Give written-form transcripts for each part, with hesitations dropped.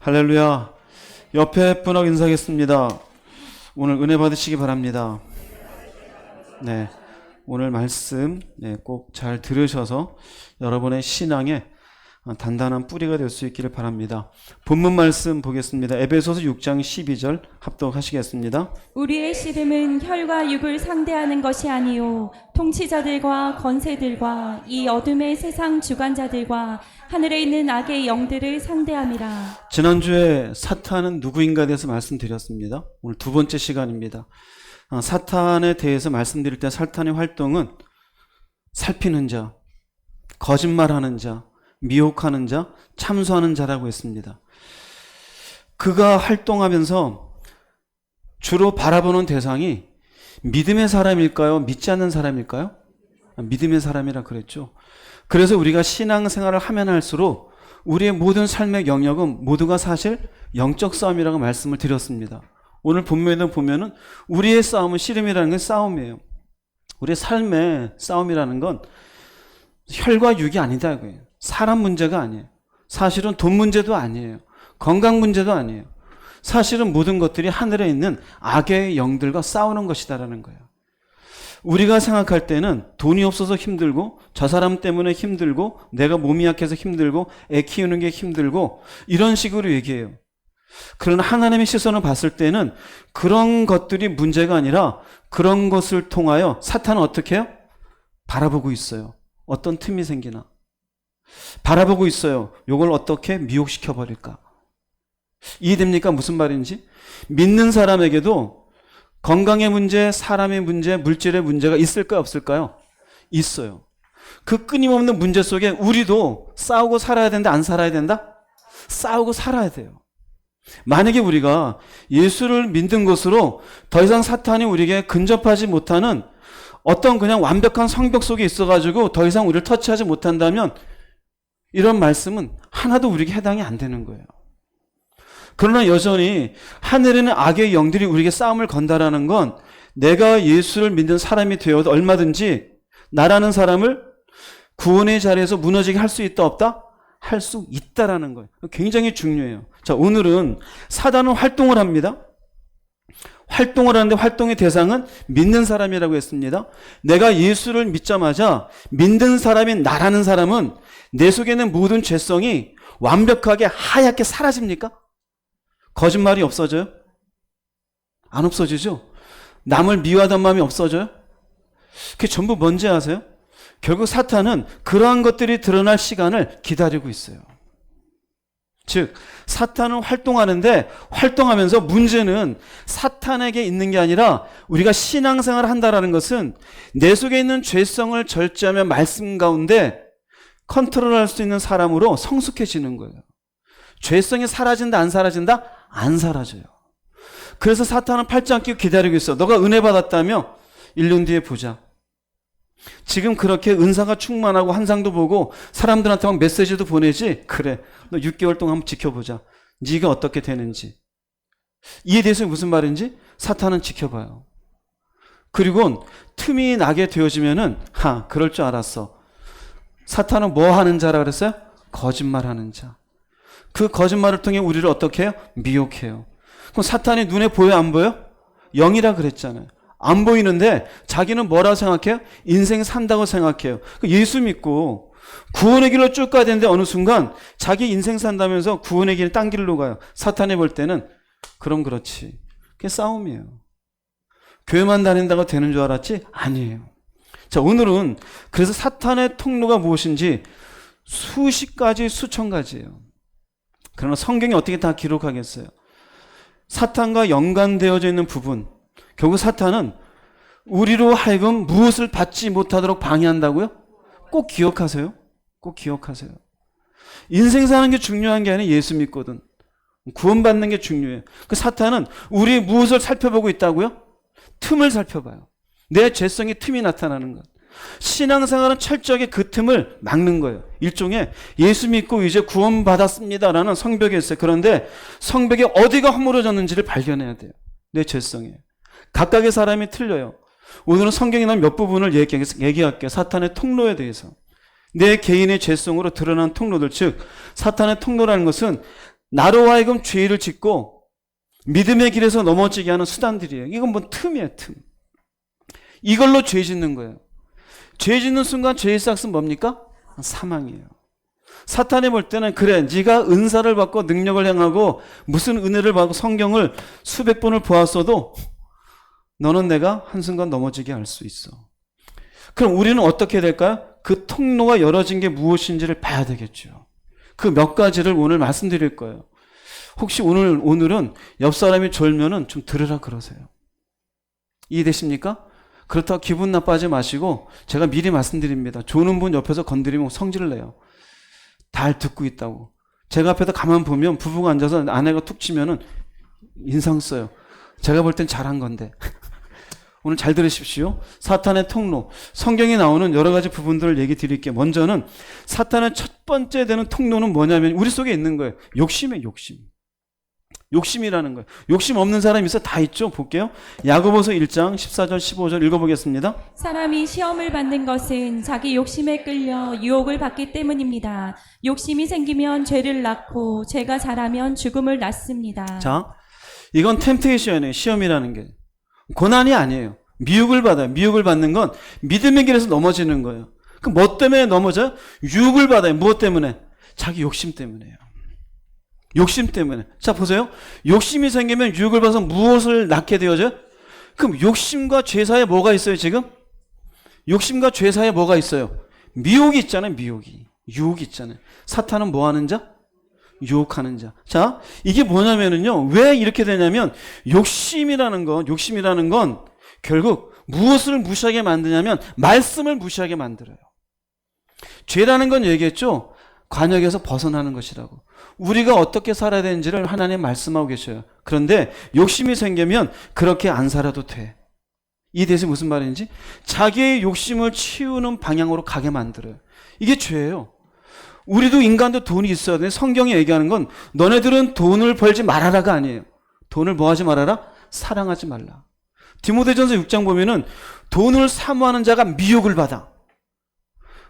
할렐루야. 옆에 분하고 인사하겠습니다. 오늘 은혜 받으시기 바랍니다. 네, 오늘 말씀 꼭 잘 들으셔서 여러분의 신앙에 단단한 뿌리가 될 수 있기를 바랍니다. 본문 말씀 보겠습니다. 에베소서 6장 12절 합독하시겠습니다. 우리의 씨름은 혈과 육을 상대하는 것이 아니요 통치자들과 권세들과 이 어둠의 세상 주관자들과 하늘에 있는 악의 영들을 상대함이라. 지난주에 사탄은 누구인가에 대해서 말씀드렸습니다. 오늘 두 번째 시간입니다. 사탄에 대해서 말씀드릴 때 사탄의 활동은 살피는 자, 거짓말하는 자, 미혹하는 자, 참소하는 자라고 했습니다. 그가 활동하면서 주로 바라보는 대상이 믿음의 사람일까요? 믿지 않는 사람일까요? 믿음의 사람이라 그랬죠. 그래서 우리가 신앙생활을 하면 할수록 우리의 모든 삶의 영역은 모두가 사실 영적 싸움이라고 말씀을 드렸습니다. 오늘 본문에 보면은 우리의 싸움은 씨름이라는 건 싸움이에요. 우리의 삶의 싸움이라는 건 혈과 육이 아니다 이거예요. 사람 문제가 아니에요. 사실은 돈 문제도 아니에요. 건강 문제도 아니에요. 사실은 모든 것들이 하늘에 있는 악의 영들과 싸우는 것이다라는 거예요. 우리가 생각할 때는 돈이 없어서 힘들고 저 사람 때문에 힘들고 내가 몸이 약해서 힘들고 애 키우는 게 힘들고 이런 식으로 얘기해요. 그러나 하나님의 시선을 봤을 때는 그런 것들이 문제가 아니라 그런 것을 통하여 사탄은 어떻게 해요? 바라보고 있어요. 어떤 틈이 생기나. 바라보고 있어요. 이걸 어떻게 미혹시켜버릴까? 이해됩니까? 무슨 말인지? 믿는 사람에게도 건강의 문제, 사람의 문제, 물질의 문제가 있을까요? 없을까요? 있어요. 그 끊임없는 문제 속에 우리도 싸우고 살아야 된다? 안 살아야 된다? 싸우고 살아야 돼요. 만약에 우리가 예수를 믿는 것으로 더 이상 사탄이 우리에게 근접하지 못하는 어떤 그냥 완벽한 성벽 속에 있어가지고 더 이상 우리를 터치하지 못한다면 이런 말씀은 하나도 우리에게 해당이 안 되는 거예요. 그러나 여전히 하늘에는 악의 영들이 우리에게 싸움을 건다라는 건 내가 예수를 믿는 사람이 되어도 얼마든지 나라는 사람을 구원의 자리에서 무너지게 할 수 있다 없다? 할 수 있다라는 거예요. 굉장히 중요해요. 자, 오늘은 사단은 활동을 합니다. 활동을 하는데 활동의 대상은 믿는 사람이라고 했습니다. 내가 예수를 믿자마자 믿는 사람인 나라는 사람은 내 속에 있는 모든 죄성이 완벽하게 하얗게 사라집니까? 거짓말이 없어져요? 안 없어지죠? 남을 미워하던 마음이 없어져요? 그게 전부 뭔지 아세요? 결국 사탄은 그러한 것들이 드러날 시간을 기다리고 있어요. 즉 사탄은 활동하는데 활동하면서 문제는 사탄에게 있는 게 아니라 우리가 신앙생활을 한다는 것은 내 속에 있는 죄성을 절제하며 말씀 가운데 컨트롤할 수 있는 사람으로 성숙해지는 거예요. 죄성이 사라진다 안 사라진다? 안 사라져요. 그래서 사탄은 팔짱 끼고 기다리고 있어. 너가 은혜 받았다며 1년 뒤에 보자. 지금 그렇게 은사가 충만하고 환상도 보고 사람들한테 막 메시지도 보내지? 그래, 너 6개월 동안 한번 지켜보자. 네가 어떻게 되는지. 이에 대해서 무슨 말인지 사탄은 지켜봐요. 그리고 틈이 나게 되어지면은 그럴 줄 알았어. 사탄은 뭐 하는 자라 그랬어요? 거짓말하는 자. 그 거짓말을 통해 우리를 어떻게 해요? 미혹해요. 그럼 사탄이 눈에 보여 안 보여? 영이라 그랬잖아요. 안 보이는데 자기는 뭐라고 생각해요? 인생 산다고 생각해요. 예수 믿고 구원의 길로 쭉 가야 되는데 어느 순간 자기 인생 산다면서 구원의 길은 딴 길로 가요. 사탄이 볼 때는 그럼 그렇지. 그게 싸움이에요. 교회만 다닌다고 되는 줄 알았지? 아니에요. 자, 오늘은 그래서 사탄의 통로가 무엇인지 수십 가지, 수천 가지예요. 그러나 성경이 어떻게 다 기록하겠어요? 사탄과 연관되어져 있는 부분, 결국 사탄은 우리로 하여금 무엇을 받지 못하도록 방해한다고요? 꼭 기억하세요. 꼭 기억하세요. 인생 사는 게 중요한 게 아니라 예수 믿거든. 구원받는 게 중요해요. 그 사탄은 우리 무엇을 살펴보고 있다고요? 틈을 살펴봐요. 내 죄성의 틈이 나타나는 것. 신앙생활은 철저하게 그 틈을 막는 거예요. 일종의 예수 믿고 이제 구원받았습니다라는 성벽이 있어요. 그런데 성벽에 어디가 허물어졌는지를 발견해야 돼요. 내 죄성에. 각각의 사람이 틀려요. 오늘은 성경에 나온 몇 부분을 얘기할게요. 사탄의 통로에 대해서. 내 개인의 죄성으로 드러난 통로들, 즉 사탄의 통로라는 것은 나로 하여금 죄를 짓고 믿음의 길에서 넘어지게 하는 수단들이에요. 이건 뭐 틈이에요, 틈. 이걸로 죄 짓는 거예요. 죄 짓는 순간 죄의 싹은 뭡니까? 사망이에요. 사탄이 볼 때는 그래, 네가 은사를 받고 능력을 행하고 무슨 은혜를 받고 성경을 수백 번을 보았어도 너는 내가 한순간 넘어지게 할 수 있어. 그럼 우리는 어떻게 될까요? 그 통로가 열어진 게 무엇인지를 봐야 되겠죠. 그 몇 가지를 오늘 말씀드릴 거예요. 혹시 오늘은 옆 사람이 졸면은 좀 들으라 그러세요. 이해되십니까? 그렇다고 기분 나빠하지 마시고 제가 미리 말씀드립니다. 조는 분 옆에서 건드리면 성질을 내요. 다 듣고 있다고. 제가 앞에서 가만 보면 부부가 앉아서 아내가 툭 치면은 인상 써요. 제가 볼 땐 잘한 건데. 오늘 잘 들으십시오. 사탄의 통로. 성경에 나오는 여러 가지 부분들을 얘기 드릴게요. 먼저는 사탄의 첫 번째 되는 통로는 뭐냐면 우리 속에 있는 거예요. 욕심이에요, 욕심. 욕심이라는 거예요. 욕심 없는 사람이 있어? 다 있죠? 볼게요. 야고보서 1장 14절 15절 읽어보겠습니다. 사람이 시험을 받는 것은 자기 욕심에 끌려 유혹을 받기 때문입니다. 욕심이 생기면 죄를 낳고 죄가 자라면 죽음을 낳습니다. 자, 이건 템테이션이에요. 시험이라는 게. 고난이 아니에요. 미혹을 받아요. 미혹을 받는 건 믿음의 길에서 넘어지는 거예요. 그럼 뭐 때문에 넘어져요? 유혹을 받아요. 무엇 때문에? 자기 욕심 때문에요. 욕심 때문에. 자, 보세요. 욕심이 생기면 유혹을 받아서 무엇을 낳게 되어져요? 그럼 욕심과 죄 사이에 뭐가 있어요, 지금? 욕심과 죄 사이에 뭐가 있어요? 미혹이 있잖아요, 미혹이. 유혹이 있잖아요. 사탄은 뭐 하는 자? 유혹하는 자. 자, 이게 뭐냐면은요, 왜 이렇게 되냐면, 욕심이라는 건 결국 무엇을 무시하게 만드냐면, 말씀을 무시하게 만들어요. 죄라는 건 얘기했죠? 관역에서 벗어나는 것이라고. 우리가 어떻게 살아야 되는지를 하나님 말씀하고 계셔요. 그런데 욕심이 생기면 그렇게 안 살아도 돼. 이 대신 무슨 말인지? 자기의 욕심을 치우는 방향으로 가게 만들어요. 이게 죄예요. 우리도 인간도 돈이 있어야 돼. 성경이 얘기하는 건 너네들은 돈을 벌지 말아라가 아니에요. 돈을 뭐 하지 말아라? 사랑하지 말라. 디모데전서 6장 보면은 돈을 사모하는 자가 미혹을 받아.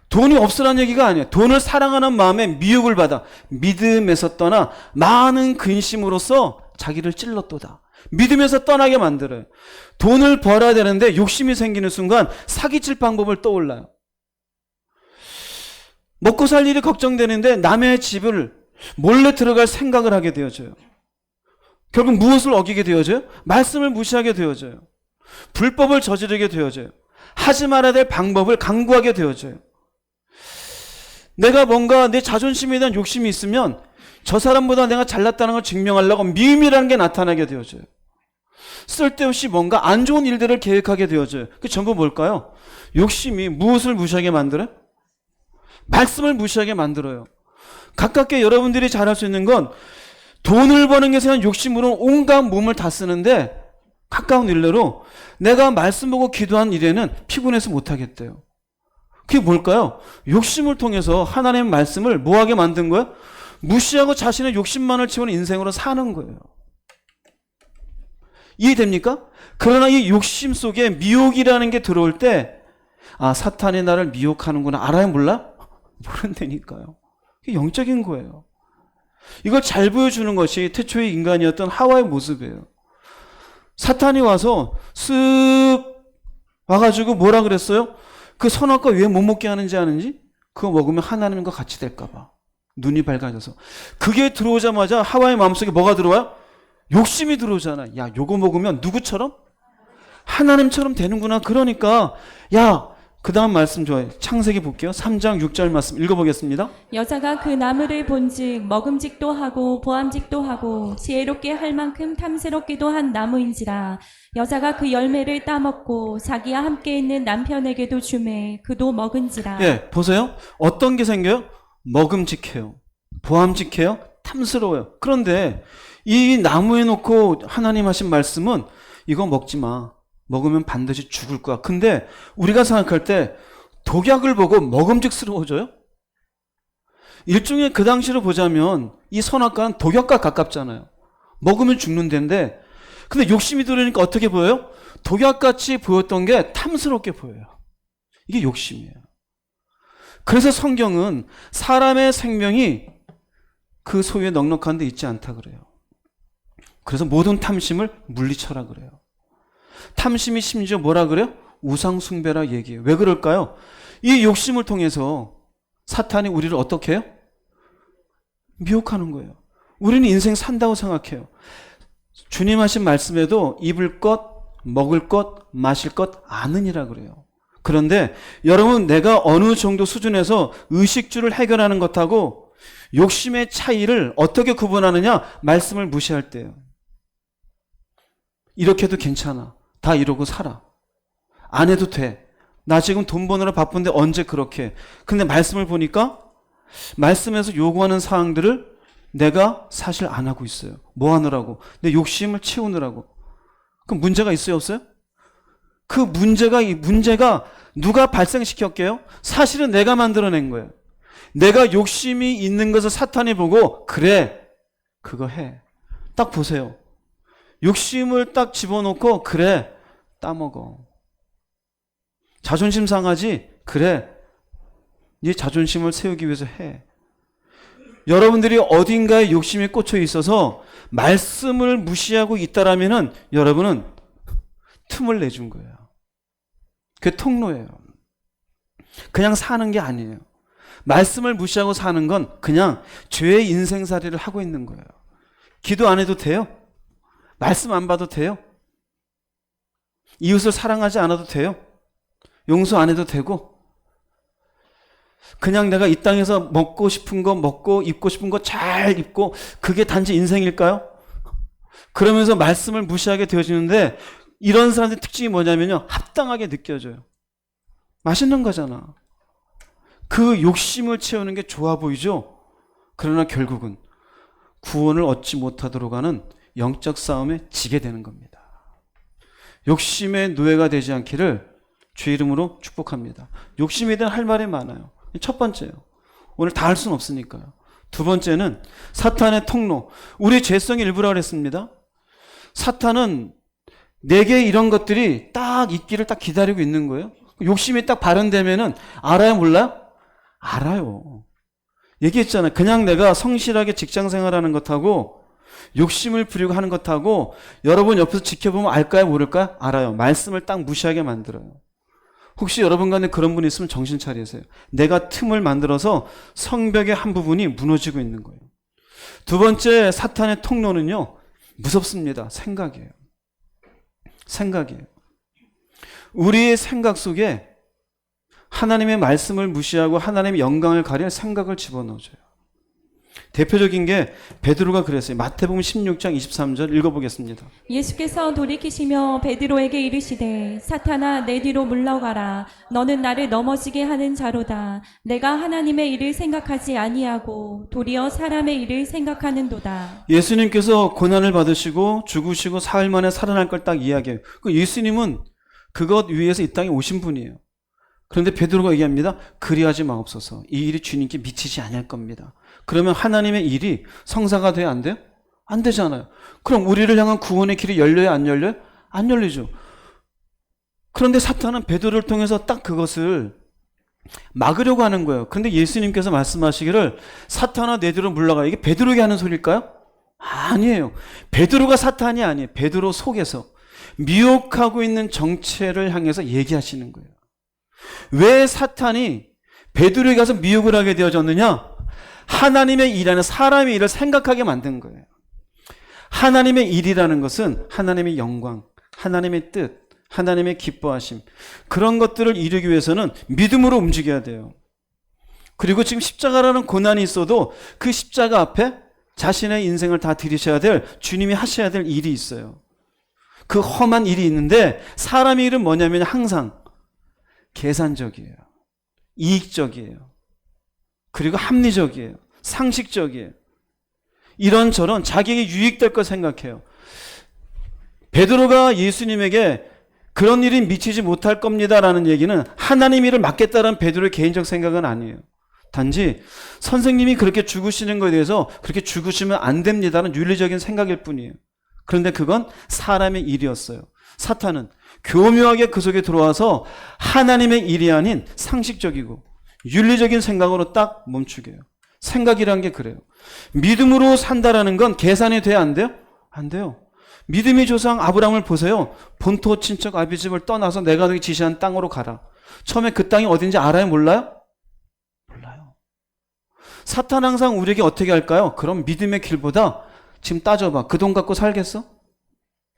돈이 없으란 얘기가 아니에요. 돈을 사랑하는 마음에 미혹을 받아. 믿음에서 떠나 많은 근심으로써 자기를 찔렀도다. 믿음에서 떠나게 만들어요. 돈을 벌어야 되는데 욕심이 생기는 순간 사기칠 방법을 떠올라요. 먹고 살 일이 걱정되는데 남의 집을 몰래 들어갈 생각을 하게 되어져요. 결국 무엇을 어기게 되어져요? 말씀을 무시하게 되어져요. 불법을 저지르게 되어져요. 하지 말아야 될 방법을 강구하게 되어져요. 내가 뭔가 내 자존심에 대한 욕심이 있으면 저 사람보다 내가 잘났다는 걸 증명하려고 미움이라는 게 나타나게 되어져요. 쓸데없이 뭔가 안 좋은 일들을 계획하게 되어져요. 그 전부 뭘까요? 욕심이 무엇을 무시하게 만들어요? 말씀을 무시하게 만들어요. 가깝게 여러분들이 잘할 수 있는 건 돈을 버는 것에 대한 욕심으로 온갖 몸을 다 쓰는데 가까운 일례로 내가 말씀 보고 기도한 일에는 피곤해서 못하겠대요. 그게 뭘까요? 욕심을 통해서 하나님의 말씀을 뭐하게 만든 거예요? 무시하고 자신의 욕심만을 채우는 인생으로 사는 거예요. 이해됩니까? 그러나 이 욕심 속에 미혹이라는 게 들어올 때 아, 사탄이 나를 미혹하는구나. 알아요? 몰라? 모른다니까요. 이게 영적인 거예요. 이걸 잘 보여주는 것이 태초의 인간이었던 하와의 모습이에요. 사탄이 와서 쓱 와가지고 뭐라 그랬어요? 그 선악과 왜 못 먹게 하는지 아는지? 그거 먹으면 하나님과 같이 될까 봐. 눈이 밝아져서. 그게 들어오자마자 하와의 마음속에 뭐가 들어와요? 욕심이 들어오잖아. 야, 요거 먹으면 누구처럼? 하나님처럼 되는구나. 그러니까 야, 그 다음 말씀 좋아요. 창세기 볼게요. 3장 6절 말씀 읽어보겠습니다. 여자가 그 나무를 본즉 먹음직도 하고 보암직도 하고 지혜롭게 할 만큼 탐스럽기도 한 나무인지라. 여자가 그 열매를 따먹고 자기와 함께 있는 남편에게도 주매 그도 먹은지라. 예, 보세요. 어떤 게 생겨요? 먹음직해요. 보암직해요. 탐스러워요. 그런데 이 나무에 놓고 하나님 하신 말씀은 이거 먹지 마. 먹으면 반드시 죽을 거야. 근데 우리가 생각할 때 독약을 보고 먹음직스러워져요? 일종의 그 당시로 보자면 이 선악과는 독약과 가깝잖아요. 먹으면 죽는 데인데 근데 욕심이 들으니까 어떻게 보여요? 독약같이 보였던 게 탐스럽게 보여요. 이게 욕심이에요. 그래서 성경은 사람의 생명이 그 소유에 넉넉한 데 있지 않다 그래요. 그래서 모든 탐심을 물리쳐라 그래요. 탐심이 심지어 뭐라 그래요? 우상숭배라 얘기해요. 왜 그럴까요? 이 욕심을 통해서 사탄이 우리를 어떻게 해요? 미혹하는 거예요. 우리는 인생 산다고 생각해요. 주님 하신 말씀에도 입을 것, 먹을 것, 마실 것 아느니라 그래요. 그런데 여러분, 내가 어느 정도 수준에서 의식주를 해결하는 것하고 욕심의 차이를 어떻게 구분하느냐? 말씀을 무시할 때예요. 이렇게 해도 괜찮아. 다 이러고 살아. 안 해도 돼. 나 지금 돈 버느라 바쁜데 언제 그렇게 해. 근데 말씀을 보니까 말씀에서 요구하는 사항들을 내가 사실 안 하고 있어요. 뭐 하느라고? 내 욕심을 채우느라고. 그럼 문제가 있어요, 없어요? 그 문제가 누가 발생시켰게요? 사실은 내가 만들어낸 거예요. 내가 욕심이 있는 것을 사탄이 보고, 그래, 그거 해. 딱 보세요. 욕심을 딱 집어넣고, 그래, 따먹어. 자존심 상하지? 그래, 네 자존심을 세우기 위해서 해. 여러분들이 어딘가에 욕심이 꽂혀 있어서 말씀을 무시하고 있다라면은 여러분은 틈을 내준 거예요. 그게 통로예요. 그냥 사는 게 아니에요. 말씀을 무시하고 사는 건 그냥 죄의 인생살이를 하고 있는 거예요. 기도 안 해도 돼요? 말씀 안 봐도 돼요? 이웃을 사랑하지 않아도 돼요? 용서 안 해도 되고? 그냥 내가 이 땅에서 먹고 싶은 거 먹고 입고 싶은 거 잘 입고 그게 단지 인생일까요? 그러면서 말씀을 무시하게 되어지는데 이런 사람들의 특징이 뭐냐면요. 합당하게 느껴져요. 맛있는 거잖아. 그 욕심을 채우는 게 좋아 보이죠? 그러나 결국은 구원을 얻지 못하도록 하는 영적 싸움에 지게 되는 겁니다. 욕심의 노예가 되지 않기를 주의 이름으로 축복합니다. 욕심에 대한 할 말이 많아요. 첫 번째요. 오늘 다 할 수는 없으니까요. 두 번째는 사탄의 통로. 우리 죄성의 일부라고 그랬습니다. 사탄은 내게 이런 것들이 딱 있기를 딱 기다리고 있는 거예요. 욕심이 딱 발현되면은 알아요, 몰라요? 알아요. 얘기했잖아요. 그냥 내가 성실하게 직장 생활하는 것하고 욕심을 부리고 하는 것하고 여러분 옆에서 지켜보면 알까요, 모를까요? 알아요. 말씀을 딱 무시하게 만들어요. 혹시 여러분 가운데 그런 분이 있으면 정신 차리세요. 내가 틈을 만들어서 성벽의 한 부분이 무너지고 있는 거예요. 두 번째 사탄의 통로는요, 무섭습니다. 생각이에요. 생각이에요. 우리의 생각 속에 하나님의 말씀을 무시하고 하나님의 영광을 가릴 생각을 집어넣어줘요. 대표적인 게 베드로가 그랬어요. 마태복음 16장 23절 읽어보겠습니다. 예수께서 돌이키시며 베드로에게 이르시되 사탄아 내 뒤로 물러가라. 너는 나를 넘어지게 하는 자로다. 내가 하나님의 일을 생각하지 아니하고 도리어 사람의 일을 생각하는도다. 예수님께서 고난을 받으시고 죽으시고 사흘 만에 살아날 걸 딱 이야기해요. 예수님은 그것 위해서 이 땅에 오신 분이에요. 그런데 베드로가 얘기합니다. 그리하지 마옵소서. 이 일이 주님께 미치지 않을 겁니다. 그러면 하나님의 일이 성사가 돼야 안 돼요? 안 되잖아요. 그럼 우리를 향한 구원의 길이 열려요? 안 열려요? 안 열리죠. 그런데 사탄은 베드로를 통해서 딱 그것을 막으려고 하는 거예요. 그런데 예수님께서 말씀하시기를 사탄아 내 뒤로 물러가. 이게 베드로에게 하는 소리일까요? 아니에요. 베드로가 사탄이 아니에요. 베드로 속에서 미혹하고 있는 정체를 향해서 얘기하시는 거예요. 왜 사탄이 베드로에게 가서 미혹을 하게 되어졌느냐? 하나님의 일하는 사람의 일을 생각하게 만든 거예요. 하나님의 일이라는 것은 하나님의 영광, 하나님의 뜻, 하나님의 기뻐하심, 그런 것들을 이루기 위해서는 믿음으로 움직여야 돼요. 그리고 지금 십자가라는 고난이 있어도 그 십자가 앞에 자신의 인생을 다 들이셔야 될, 주님이 하셔야 될 일이 있어요. 그 험한 일이 있는데 사람의 일은 뭐냐면 항상 계산적이에요. 이익적이에요. 그리고 합리적이에요. 상식적이에요. 이런저런 자기에게 유익될 것 생각해요. 베드로가 예수님에게 그런 일이 미치지 못할 겁니다라는 얘기는 하나님 일을 맡겠다는 베드로의 개인적 생각은 아니에요. 단지 선생님이 그렇게 죽으시는 것에 대해서 그렇게 죽으시면 안 됩니다는 윤리적인 생각일 뿐이에요. 그런데 그건 사람의 일이었어요. 사탄은 교묘하게 그 속에 들어와서 하나님의 일이 아닌 상식적이고 윤리적인 생각으로 딱 멈추게 해요. 생각이란 게 그래요. 믿음으로 산다라는 건 계산이 돼야 안 돼요? 안 돼요. 믿음의 조상 아브라함을 보세요. 본토 친척 아비집을 떠나서 내가 너에게 지시한 땅으로 가라. 처음에 그 땅이 어딘지 알아요? 몰라요? 몰라요. 사탄 항상 우리에게 어떻게 할까요? 그럼 믿음의 길보다 지금 따져봐. 그 돈 갖고 살겠어?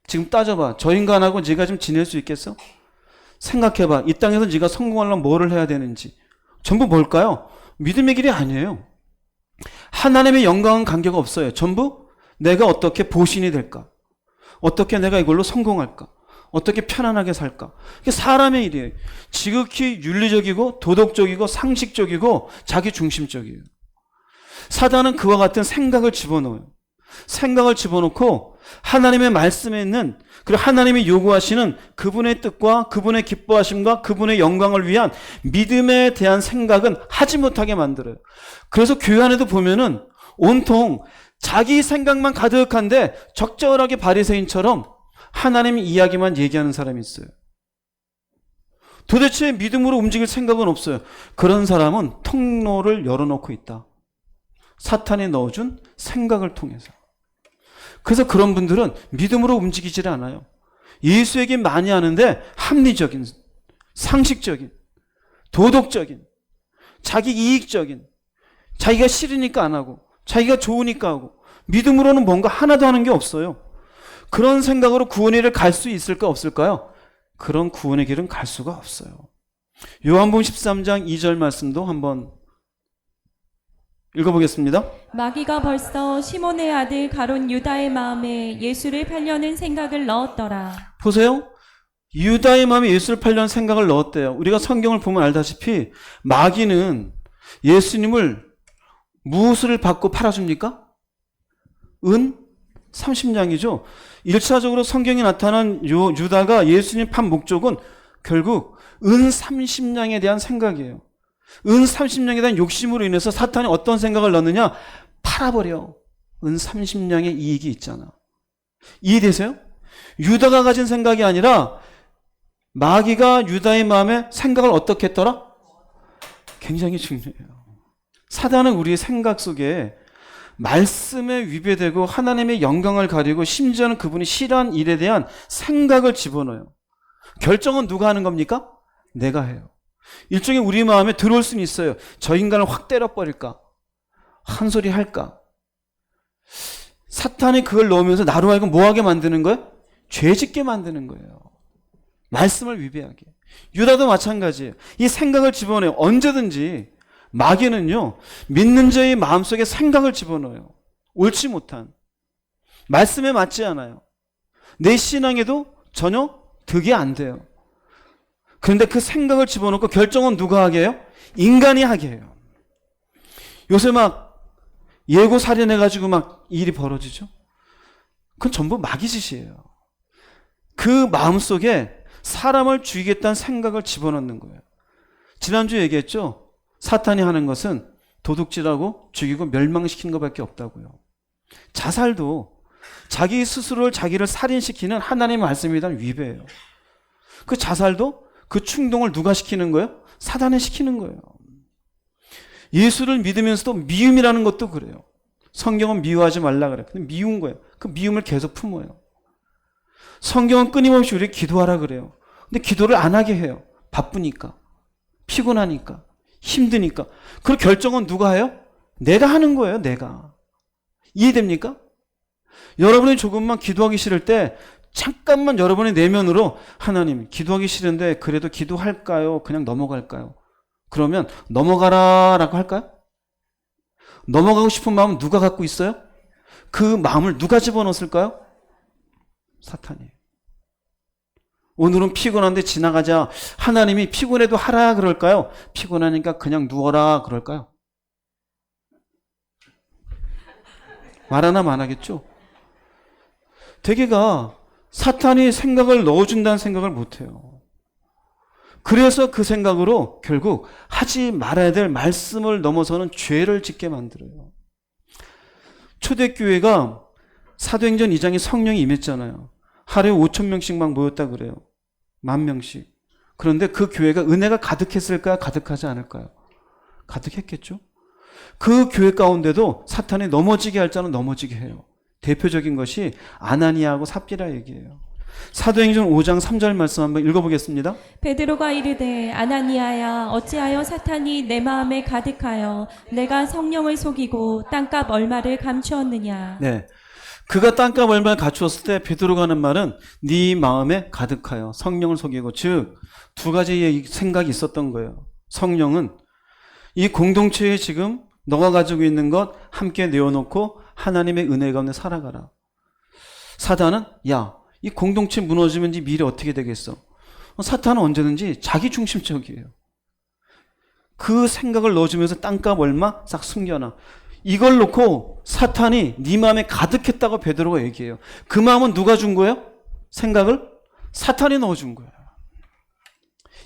지금 따져봐. 저 인간하고 네가 좀 지낼 수 있겠어? 생각해봐. 이 땅에서 네가 성공하려면 뭐를 해야 되는지. 전부 뭘까요? 믿음의 길이 아니에요. 하나님의 영광은 관계가 없어요. 전부 내가 어떻게 보신이 될까? 어떻게 내가 이걸로 성공할까? 어떻게 편안하게 살까? 이게 사람의 일이에요. 지극히 윤리적이고 도덕적이고 상식적이고 자기 중심적이에요. 사단은 그와 같은 생각을 집어넣어요. 생각을 집어넣고 하나님의 말씀에 있는, 그리고 하나님이 요구하시는 그분의 뜻과 그분의 기뻐하심과 그분의 영광을 위한 믿음에 대한 생각은 하지 못하게 만들어요. 그래서 교회 안에도 보면은 온통 자기 생각만 가득한데 적절하게 바리새인처럼 하나님 이야기만 얘기하는 사람이 있어요. 도대체 믿음으로 움직일 생각은 없어요. 그런 사람은 통로를 열어놓고 있다. 사탄이 넣어준 생각을 통해서. 그래서 그런 분들은 믿음으로 움직이질 않아요. 예수 얘기 많이 하는데 합리적인, 상식적인, 도덕적인, 자기 이익적인, 자기가 싫으니까 안 하고 자기가 좋으니까 하고, 믿음으로는 뭔가 하나도 하는 게 없어요. 그런 생각으로 구원의 길을 갈 수 있을까 없을까요? 그런 구원의 길은 갈 수가 없어요. 요한복음 13장 2절 말씀도 한번 읽어보겠습니다. 마귀가 벌써 시몬의 아들 가룟 유다의 마음에 예수를 팔려는 생각을 넣었더라. 보세요. 유다의 마음에 예수를 팔려는 생각을 넣었대요. 우리가 성경을 보면 알다시피 마귀는 예수님을 무엇을 받고 팔아줍니까? 은 30냥이죠. 1차적으로 성경에 나타난 유다가 예수님 판 목적은 결국 은 30냥에 대한 생각이에요. 은 30냥에 대한 욕심으로 인해서 사탄이 어떤 생각을 넣느냐? 팔아버려. 은 30냥의 이익이 있잖아. 이해되세요? 유다가 가진 생각이 아니라 마귀가 유다의 마음에 생각을 어떻게 했더라? 굉장히 중요해요. 사단은 우리의 생각 속에 말씀에 위배되고 하나님의 영광을 가리고 심지어는 그분이 싫어하는 일에 대한 생각을 집어넣어요. 결정은 누가 하는 겁니까? 내가 해요. 일종의 우리 마음에 들어올 수는 있어요. 저 인간을 확 때려버릴까? 한 소리 할까? 사탄이 그걸 넣으면서 나로 하여금 뭐하게 만드는 거예요? 죄짓게 만드는 거예요. 말씀을 위배하게. 유다도 마찬가지예요. 이 생각을 집어넣어요. 언제든지 마귀는요, 믿는 자의 마음속에 생각을 집어넣어요. 옳지 못한, 말씀에 맞지 않아요. 내 신앙에도 전혀 득이 안 돼요. 그런데 그 생각을 집어넣고 결정은 누가 하게 해요? 인간이 하게 해요. 요새 막 예고 살인해가지고 막 일이 벌어지죠? 그건 전부 마귀 짓이에요. 그 마음속에 사람을 죽이겠다는 생각을 집어넣는 거예요. 지난주에 얘기했죠? 사탄이 하는 것은 도둑질하고 죽이고 멸망시키는 것밖에 없다고요. 자살도 자기 스스로를 자기를 살인시키는 하나님의 말씀에 대한 위배예요. 그 자살도 그 충동을 누가 시키는 거예요? 사단이 시키는 거예요. 예수를 믿으면서도 미움이라는 것도 그래요. 성경은 미워하지 말라 그래요. 근데 미운 거예요. 그 미움을 계속 품어요. 성경은 끊임없이 우리 기도하라 그래요. 근데 기도를 안 하게 해요. 바쁘니까, 피곤하니까, 힘드니까. 그 결정은 누가 해요? 내가 하는 거예요. 내가. 이해됩니까? 여러분이 조금만 기도하기 싫을 때 잠깐만 여러분의 내면으로 하나님 기도하기 싫은데 그래도 기도할까요? 그냥 넘어갈까요? 그러면 넘어가라라고 할까요? 넘어가고 싶은 마음은 누가 갖고 있어요? 그 마음을 누가 집어넣었을까요? 사탄이에요. 오늘은 피곤한데 지나가자. 하나님이 피곤해도 하라 그럴까요? 피곤하니까 그냥 누워라 그럴까요? 말하나 안 하겠죠? 대개가 사탄이 생각을 넣어준다는 생각을 못해요. 그래서 그 생각으로 결국 하지 말아야 될 말씀을 넘어서는 죄를 짓게 만들어요. 초대교회가 사도행전 2장에 성령이 임했잖아요. 하루에 5,000명씩 막 모였다 그래요. 10,000명씩. 그런데 그 교회가 은혜가 가득했을까요? 가득하지 않을까요? 가득했겠죠? 그 교회 가운데도 사탄이 넘어지게 할 자는 넘어지게 해요. 대표적인 것이 아나니아하고 삽비라 얘기예요. 사도행전 5장 3절 말씀 한번 읽어보겠습니다. 베드로가 이르되 아나니아야 어찌하여 사탄이 내 마음에 가득하여 내가 성령을 속이고 땅값 얼마를 감추었느냐. 네, 그가 땅값 얼마를 갖추었을 때 베드로가 하는 말은 네 마음에 가득하여 성령을 속이고, 즉 두 가지의 생각이 있었던 거예요. 성령은 이 공동체에 지금 너가 가지고 있는 것 함께 내어놓고 하나님의 은혜 가운데 살아가라. 사단은 야, 이 공동체 무너지면 네 미래 어떻게 되겠어? 사탄은 언제든지 자기 중심적이에요. 그 생각을 넣어주면서 땅값 얼마 싹 숨겨놔. 이걸 놓고 사탄이 네 마음에 가득했다고 베드로가 얘기해요. 그 마음은 누가 준 거예요? 생각을 사탄이 넣어준 거예요.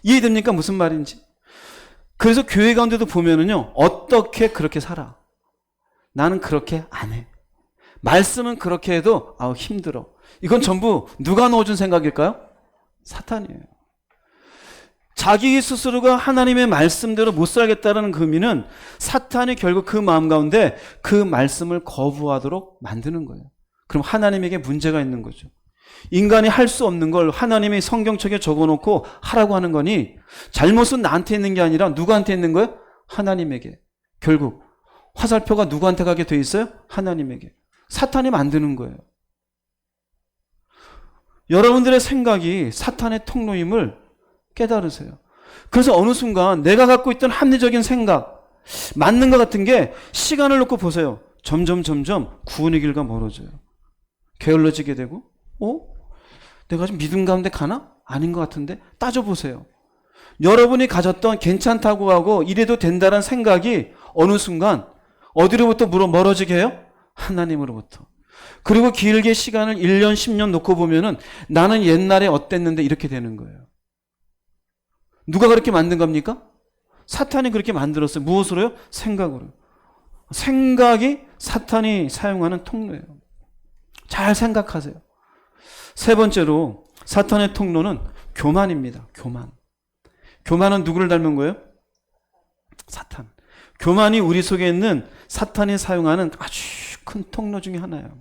이해됩니까? 무슨 말인지. 그래서 교회 가운데도 보면은요, 어떻게 그렇게 살아? 나는 그렇게 안 해. 말씀은 그렇게 해도 힘들어. 이건 전부 누가 넣어준 생각일까요? 사탄이에요. 자기 스스로가 하나님의 말씀대로 못 살겠다는 그 의미는 사탄이 결국 그 마음 가운데 그 말씀을 거부하도록 만드는 거예요. 그럼 하나님에게 문제가 있는 거죠. 인간이 할 수 없는 걸 하나님이 성경책에 적어놓고 하라고 하는 거니 잘못은 나한테 있는 게 아니라 누구한테 있는 거예요? 하나님에게. 결국 화살표가 누구한테 가게 돼 있어요? 하나님에게. 사탄이 만드는 거예요. 여러분들의 생각이 사탄의 통로임을 깨달으세요. 그래서 어느 순간 내가 갖고 있던 합리적인 생각, 맞는 것 같은 게 시간을 놓고 보세요. 점점 구원의 길과 멀어져요. 게을러지게 되고, 내가 지금 믿음 가운데 가나? 아닌 것 같은데? 따져보세요. 여러분이 가졌던 괜찮다고 하고 이래도 된다는 생각이 어느 순간 어디로부터 멀어지게 해요? 하나님으로부터. 그리고 길게 시간을 1년, 10년 놓고 보면은 나는 옛날에 어땠는데 이렇게 되는 거예요. 누가 그렇게 만든 겁니까? 사탄이 그렇게 만들었어요. 무엇으로요? 생각으로. 생각이 사탄이 사용하는 통로예요. 잘 생각하세요. 세 번째로 사탄의 통로는 교만입니다. 교만은 누구를 닮은 거예요? 사탄. 교만이 우리 속에 있는 사탄이 사용하는 아주 큰 통로 중에 하나예요.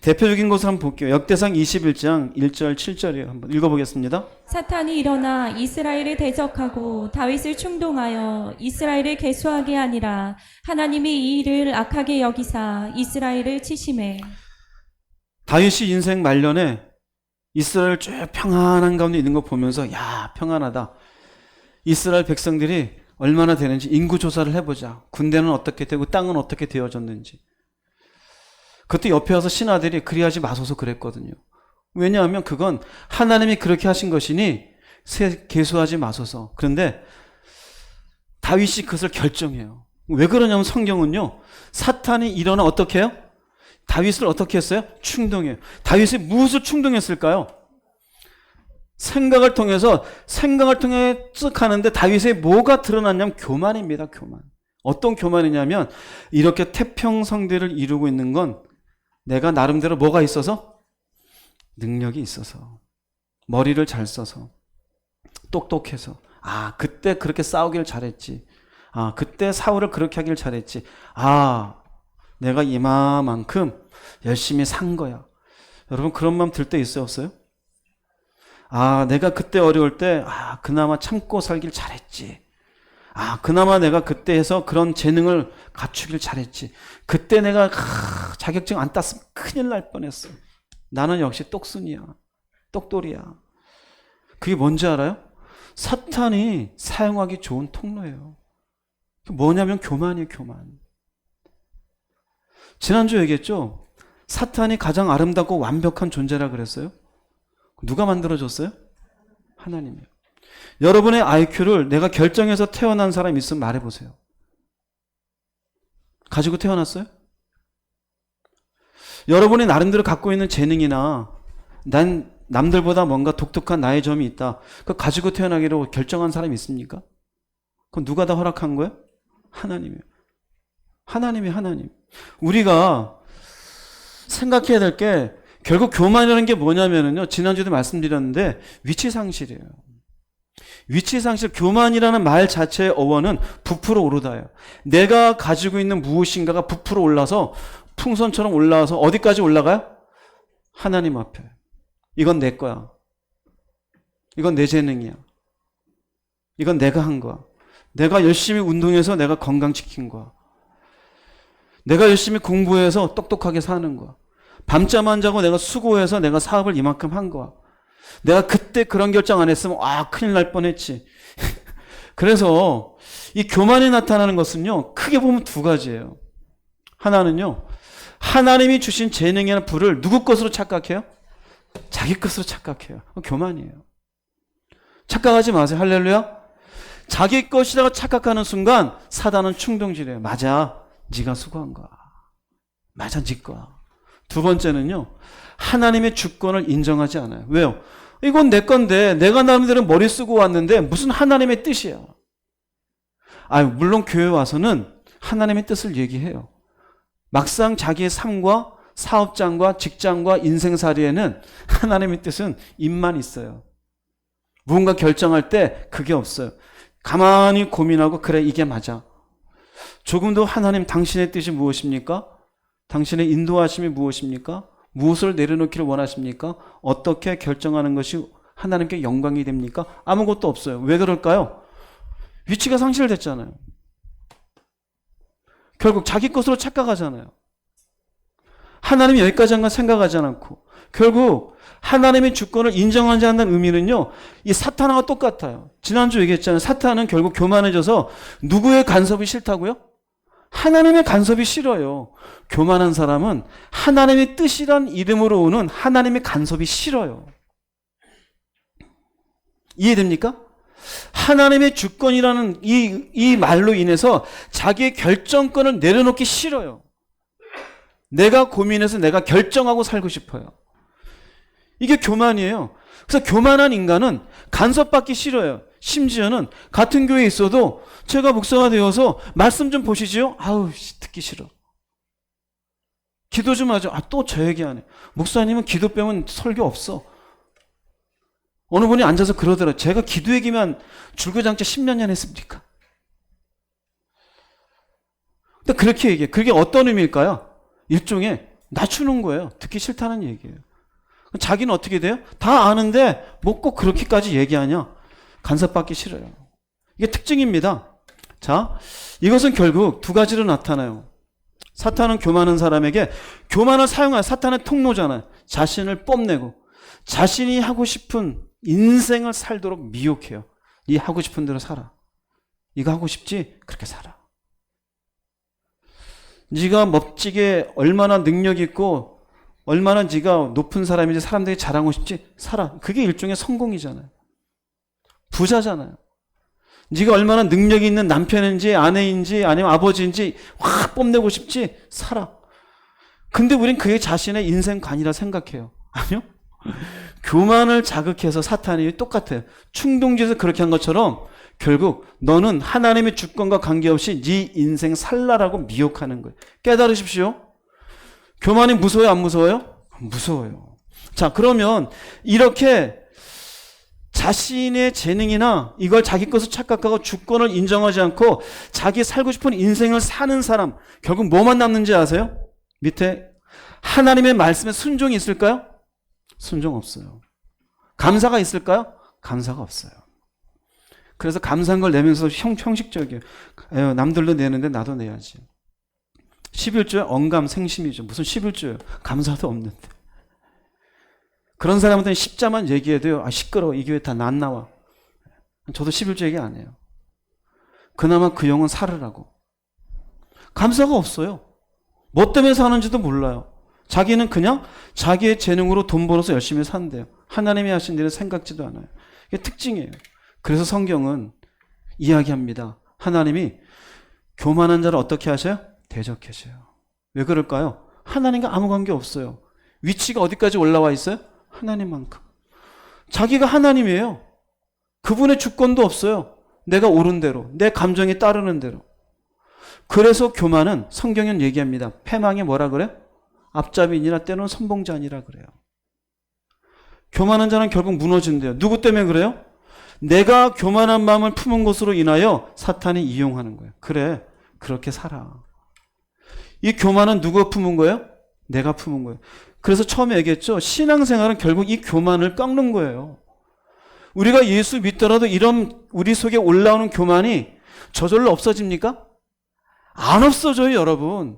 대표적인 것을 한번 볼게요. 역대상 21장 1절 7절이에요. 한번 읽어보겠습니다. 사탄이 일어나 이스라엘을 대적하고 다윗을 충동하여 이스라엘을 계수하게 하니라. 하나님이 이 일을 악하게 여기사 이스라엘을 치심해. 다윗이 인생 말년에 이스라엘 쭉 평안한 가운데 있는 거 보면서 야, 평안하다. 이스라엘 백성들이 얼마나 되는지 인구조사를 해보자. 군대는 어떻게 되고 땅은 어떻게 되어졌는지. 그때 옆에 와서 신하들이 그리하지 마소서 그랬거든요. 왜냐하면 그건 하나님이 그렇게 하신 것이니 계수하지 마소서. 그런데 다윗이 그것을 결정해요. 왜 그러냐면 성경은요, 사탄이 일어나 어떻게 해요? 다윗을 어떻게 했어요? 충동해요. 다윗이 무엇을 충동했을까요? 생각을 통해 쓱 하는데 다윗의 뭐가 드러났냐면 교만입니다. 교만. 어떤 교만이냐면 이렇게 태평성대를 이루고 있는 건 내가 나름대로 뭐가 있어서? 능력이 있어서, 머리를 잘 써서, 똑똑해서, 그때 그렇게 싸우길 잘했지. 그때 사울을 그렇게 하길 잘했지. 내가 이마만큼 열심히 산 거야. 여러분 그런 마음 들 때 있어요, 없어요? 내가 그때 어려울 때 그나마 참고 살길 잘했지. 그나마 내가 그때 해서 그런 재능을 갖추길 잘했지. 그때 내가 자격증 안 땄으면 큰일 날 뻔했어. 나는 역시 똑순이야. 똑돌이야. 그게 뭔지 알아요? 사탄이 사용하기 좋은 통로예요. 뭐냐면 교만이에요, 교만. 지난주 얘기했죠? 사탄이 가장 아름답고 완벽한 존재라 그랬어요. 누가 만들어줬어요? 하나님이요. 여러분의 IQ를 내가 결정해서 태어난 사람 있으면 말해보세요. 가지고 태어났어요? 여러분이 나름대로 갖고 있는 재능이나 난 남들보다 뭔가 독특한 나의 점이 있다. 그거 가지고 태어나기로 결정한 사람이 있습니까? 그건 누가 다 허락한 거예요? 하나님이에요. 하나님. 우리가 생각해야 될 게 결국 교만이라는 게 뭐냐면요. 지난주에도 말씀드렸는데 위치상실이에요. 위치상실, 교만이라는 말 자체의 어원은 부풀어 오르다예요. 내가 가지고 있는 무엇인가가 부풀어 올라서 풍선처럼 올라와서 어디까지 올라가요? 하나님 앞에. 이건 내 거야. 이건 내 재능이야. 이건 내가 한 거야. 내가 열심히 운동해서 내가 건강 지킨 거야. 내가 열심히 공부해서 똑똑하게 사는 거야. 밤잠 안 자고 내가 수고해서 내가 사업을 이만큼 한 거야. 내가 그때 그런 결정 안 했으면 큰일 날 뻔했지. 그래서 이 교만이 나타나는 것은요, 크게 보면 두 가지예요. 하나는요, 하나님이 주신 재능이나 부를 누구 것으로 착각해요? 자기 것으로 착각해요. 교만이에요. 착각하지 마세요. 할렐루야. 자기 것이라고 착각하는 순간 사단은 충동질해요. 맞아, 네가 수고한 거야. 맞아, 네 거야. 두 번째는요, 하나님의 주권을 인정하지 않아요. 왜요? 이건 내 건데 내가 나름대로 머리 쓰고 왔는데 무슨 하나님의 뜻이야. 물론 교회 와서는 하나님의 뜻을 얘기해요. 막상 자기의 삶과 사업장과 직장과 인생살이에는 하나님의 뜻은 입만 있어요. 무언가 결정할 때 그게 없어요. 가만히 고민하고 그래, 이게 맞아. 조금 더 하나님, 당신의 뜻이 무엇입니까? 당신의 인도하심이 무엇입니까? 무엇을 내려놓기를 원하십니까? 어떻게 결정하는 것이 하나님께 영광이 됩니까? 아무것도 없어요. 왜 그럴까요? 위치가 상실됐잖아요. 결국 자기 것으로 착각하잖아요. 하나님이 여기까지 한 건 생각하지 않고, 결국 하나님의 주권을 인정하지 않는 의미는요, 이 사탄하고 똑같아요. 지난주 얘기했잖아요. 사탄은 결국 교만해져서 누구의 간섭이 싫다고요? 하나님의 간섭이 싫어요. 교만한 사람은 하나님의 뜻이란 이름으로 오는 하나님의 간섭이 싫어요. 이해됩니까? 하나님의 주권이라는 이 말로 인해서 자기의 결정권을 내려놓기 싫어요. 내가 고민해서 내가 결정하고 살고 싶어요. 이게 교만이에요. 그래서 교만한 인간은 간섭받기 싫어요. 심지어는 같은 교회에 있어도 제가 목사가 되어서 말씀 좀 보시지요? 듣기 싫어. 기도 좀 하죠. 또 저 얘기하네. 목사님은 기도 빼면 설교 없어. 어느 분이 앉아서 그러더라고요. 제가 기도 얘기만 줄거장차 10몇 년 했습니까? 근데 그렇게 얘기해요. 그게 어떤 의미일까요? 일종의 낮추는 거예요. 듣기 싫다는 얘기예요. 자기는 어떻게 돼요? 다 아는데 뭐 꼭 그렇게까지 얘기하냐? 간섭받기 싫어요. 이게 특징입니다. 자, 이것은 결국 두 가지로 나타나요. 사탄은 교만한 사람에게 교만을 사용하는, 사탄의 통로잖아요. 자신을 뽐내고 자신이 하고 싶은 인생을 살도록 미혹해요. 네 하고 싶은 대로 살아. 이거 하고 싶지? 그렇게 살아. 네가 멋지게 얼마나 능력 있고 얼마나 네가 높은 사람인지 사람들이 자랑하고 싶지? 살아. 그게 일종의 성공이잖아요. 부자잖아요. 네가 얼마나 능력이 있는 남편인지 아내인지 아니면 아버지인지 확 뽐내고 싶지? 살아. 근데 우린 그게 자신의 인생관이라 생각해요. 아니요? 교만을 자극해서 사탄이 똑같아요. 충동지에서 그렇게 한 것처럼 결국 너는 하나님의 주권과 관계없이 네 인생 살라라고 미혹하는 거예요. 깨달으십시오. 교만이 무서워요? 안 무서워요? 무서워요. 자, 그러면 이렇게 자신의 재능이나 이걸 자기 것으로 착각하고 주권을 인정하지 않고 자기 살고 싶은 인생을 사는 사람, 결국 뭐만 남는지 아세요? 밑에 하나님의 말씀에 순종이 있을까요? 순종 없어요. 감사가 있을까요? 감사가 없어요. 그래서 감사한 걸 내면서 형식적이에요. 남들도 내는데 나도 내야지. 11조에 언감생심이죠. 무슨 11조예요. 감사도 없는데. 그런 사람한테는 십자만 얘기해도요. 시끄러워. 이 교회 다 난 나와. 저도 11조 얘기 안 해요. 그나마 그 영혼 살으라고. 감사가 없어요. 뭐 때문에 사는지도 몰라요. 자기는 그냥 자기의 재능으로 돈 벌어서 열심히 산대요. 하나님이 하신 일을 생각지도 않아요. 이게 특징이에요. 그래서 성경은 이야기합니다. 하나님이 교만한 자를 어떻게 하셔요? 대적하셔요. 왜 그럴까요? 하나님과 아무 관계 없어요. 위치가 어디까지 올라와 있어요? 하나님만큼. 자기가 하나님이에요. 그분의 주권도 없어요. 내가 옳은 대로, 내 감정이 따르는 대로. 그래서 교만은 성경은 얘기합니다. 패망이 뭐라 그래요? 앞잡이니라 때로는 선봉자니라 그래요. 교만한 자는 결국 무너진대요. 누구 때문에 그래요? 내가 교만한 마음을 품은 것으로 인하여 사탄이 이용하는 거예요. 그래, 그렇게 살아. 이 교만은 누가 품은 거예요? 내가 품은 거예요. 그래서 처음에 얘기했죠. 신앙생활은 결국 이 교만을 꺾는 거예요. 우리가 예수 믿더라도 이런 우리 속에 올라오는 교만이 저절로 없어집니까? 안 없어져요, 여러분.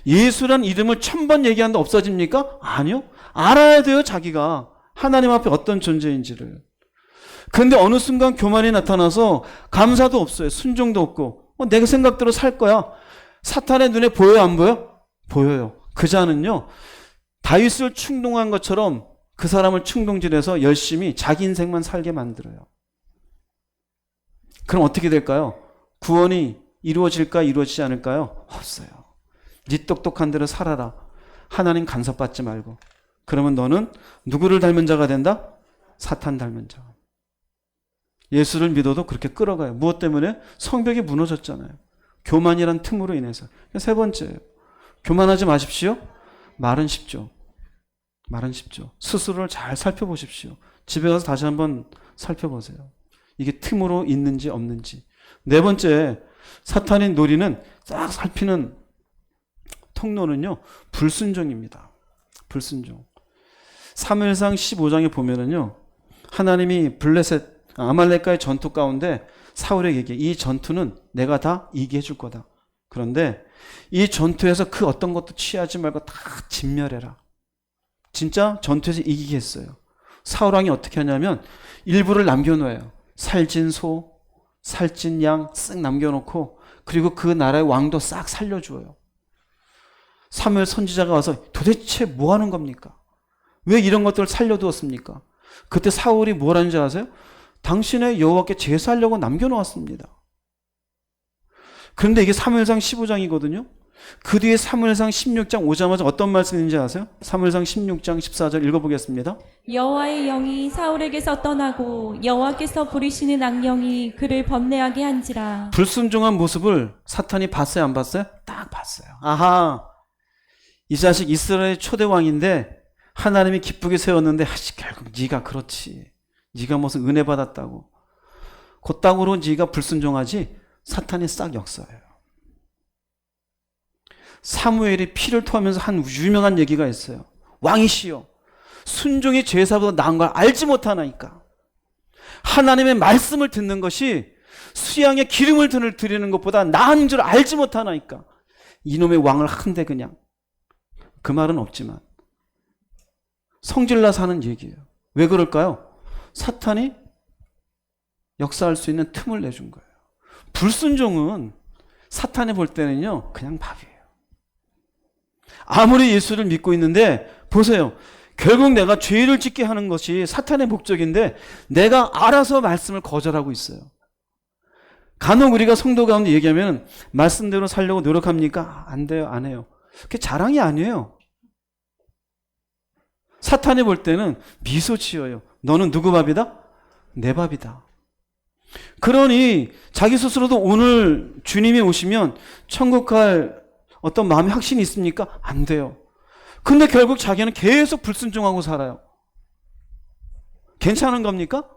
예수란 이름을 1000번 얘기하는데 없어집니까? 아니요. 알아야 돼요, 자기가. 하나님 앞에 어떤 존재인지를. 그런데 어느 순간 교만이 나타나서 감사도 없어요. 순종도 없고. 내가 생각대로 살 거야. 사탄의 눈에 보여요, 안 보여? 보여요. 그 자는요, 다윗을 충동한 것처럼 그 사람을 충동질해서 열심히 자기 인생만 살게 만들어요. 그럼 어떻게 될까요? 구원이 이루어질까, 이루어지지 않을까요? 없어요. 네 똑똑한 대로 살아라. 하나님 간섭받지 말고. 그러면 너는 누구를 닮은 자가 된다? 사탄 닮은 자. 예수를 믿어도 그렇게 끌어가요. 무엇 때문에? 성벽이 무너졌잖아요. 교만이란 틈으로 인해서. 세 번째예요. 교만하지 마십시오. 말은 쉽죠. 말은 쉽죠. 스스로를 잘 살펴보십시오. 집에 가서 다시 한번 살펴보세요. 이게 틈으로 있는지 없는지. 네 번째, 사탄이 노리는 딱 살피는 통로는요, 불순종입니다. 불순종. 사무엘상 15장에 보면은요, 하나님이 아말렉과의 전투 가운데 사울에게 얘기해. 이 전투는 내가 다 이기게 해줄 거다. 그런데 이 전투에서 그 어떤 것도 취하지 말고 다 진멸해라. 진짜 전투에서 이기게 했어요. 사울왕이 어떻게 하냐면 일부를 남겨놓아요. 살찐 소, 살찐 양 쓱 남겨놓고, 그리고 그 나라의 왕도 싹 살려주어요. 사무엘 선지자가 와서 도대체 뭐 하는 겁니까? 왜 이런 것들을 살려두었습니까? 그때 사울이 뭘 하는지 아세요? 당신의 여호와께 제사하려고 남겨놓았습니다. 그런데 이게 사무엘상 15장이거든요. 그 뒤에 사무엘상 16장 오자마자 어떤 말씀인지 아세요? 사무엘상 16장 14절 읽어보겠습니다. 여호와의 영이 사울에게서 떠나고 여호와께서 부리시는 악령이 그를 번뇌하게 한지라. 불순종한 모습을 사탄이 봤어요, 안 봤어요? 딱 봤어요. 아하, 이 자식 이스라엘의 초대왕인데 하나님이 기쁘게 세웠는데 결국 네가 그렇지. 네가 무슨 은혜 받았다고. 그 땅으로 네가 불순종하지. 사탄이 싹 역사해요. 사무엘이 피를 토하면서 한 유명한 얘기가 있어요. 왕이시여, 순종이 제사보다 나은 걸 알지 못하나이까. 하나님의 말씀을 듣는 것이 수양에 기름을 드리는 것보다 나은 줄 알지 못하나이까. 이놈의 왕을 한대 그냥. 그 말은 없지만 성질나서 하는 얘기예요. 왜 그럴까요? 사탄이 역사할 수 있는 틈을 내준 거예요. 불순종은 사탄이 볼 때는요, 그냥 밥이에요. 아무리 예수를 믿고 있는데 보세요. 결국 내가 죄를 짓게 하는 것이 사탄의 목적인데 내가 알아서 말씀을 거절하고 있어요. 간혹 우리가 성도 가운데 얘기하면 말씀대로 살려고 노력합니까? 안 돼요, 안 해요. 그게 자랑이 아니에요. 사탄이 볼 때는 미소 지어요. 너는 누구 밥이다? 내 밥이다. 그러니 자기 스스로도 오늘 주님이 오시면 천국 갈 어떤 마음의 확신이 있습니까? 안 돼요. 근데 결국 자기는 계속 불순종하고 살아요. 괜찮은 겁니까?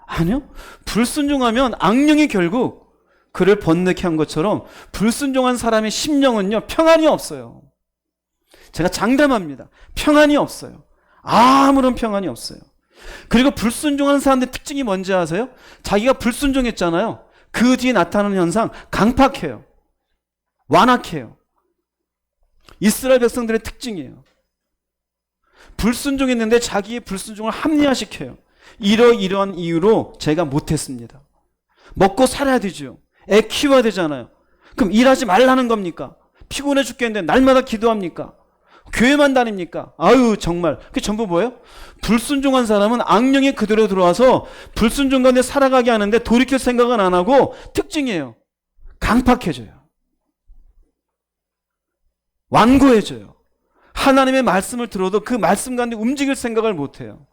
아니요. 불순종하면 악령이 결국 그를 번뇌케 한 것처럼 불순종한 사람의 심령은요, 평안이 없어요. 제가 장담합니다. 평안이 없어요. 아무런 평안이 없어요. 그리고 불순종하는 사람들의 특징이 뭔지 아세요? 자기가 불순종했잖아요. 그 뒤에 나타나는 현상, 강팍해요. 완악해요. 이스라엘 백성들의 특징이에요. 불순종했는데 자기의 불순종을 합리화시켜요. 이러이러한 이유로 제가 못했습니다. 먹고 살아야 되죠. 애 키워야 되잖아요. 그럼 일하지 말라는 겁니까? 피곤해 죽겠는데 날마다 기도합니까? 교회만 다닙니까? 아유, 정말. 그게 전부 뭐예요? 불순종한 사람은 악령이 그대로 들어와서 불순종 가운데 살아가게 하는데 돌이킬 생각은 안 하고 특징이에요. 강팍해져요. 완고해져요. 하나님의 말씀을 들어도 그 말씀 가운데 움직일 생각을 못해요.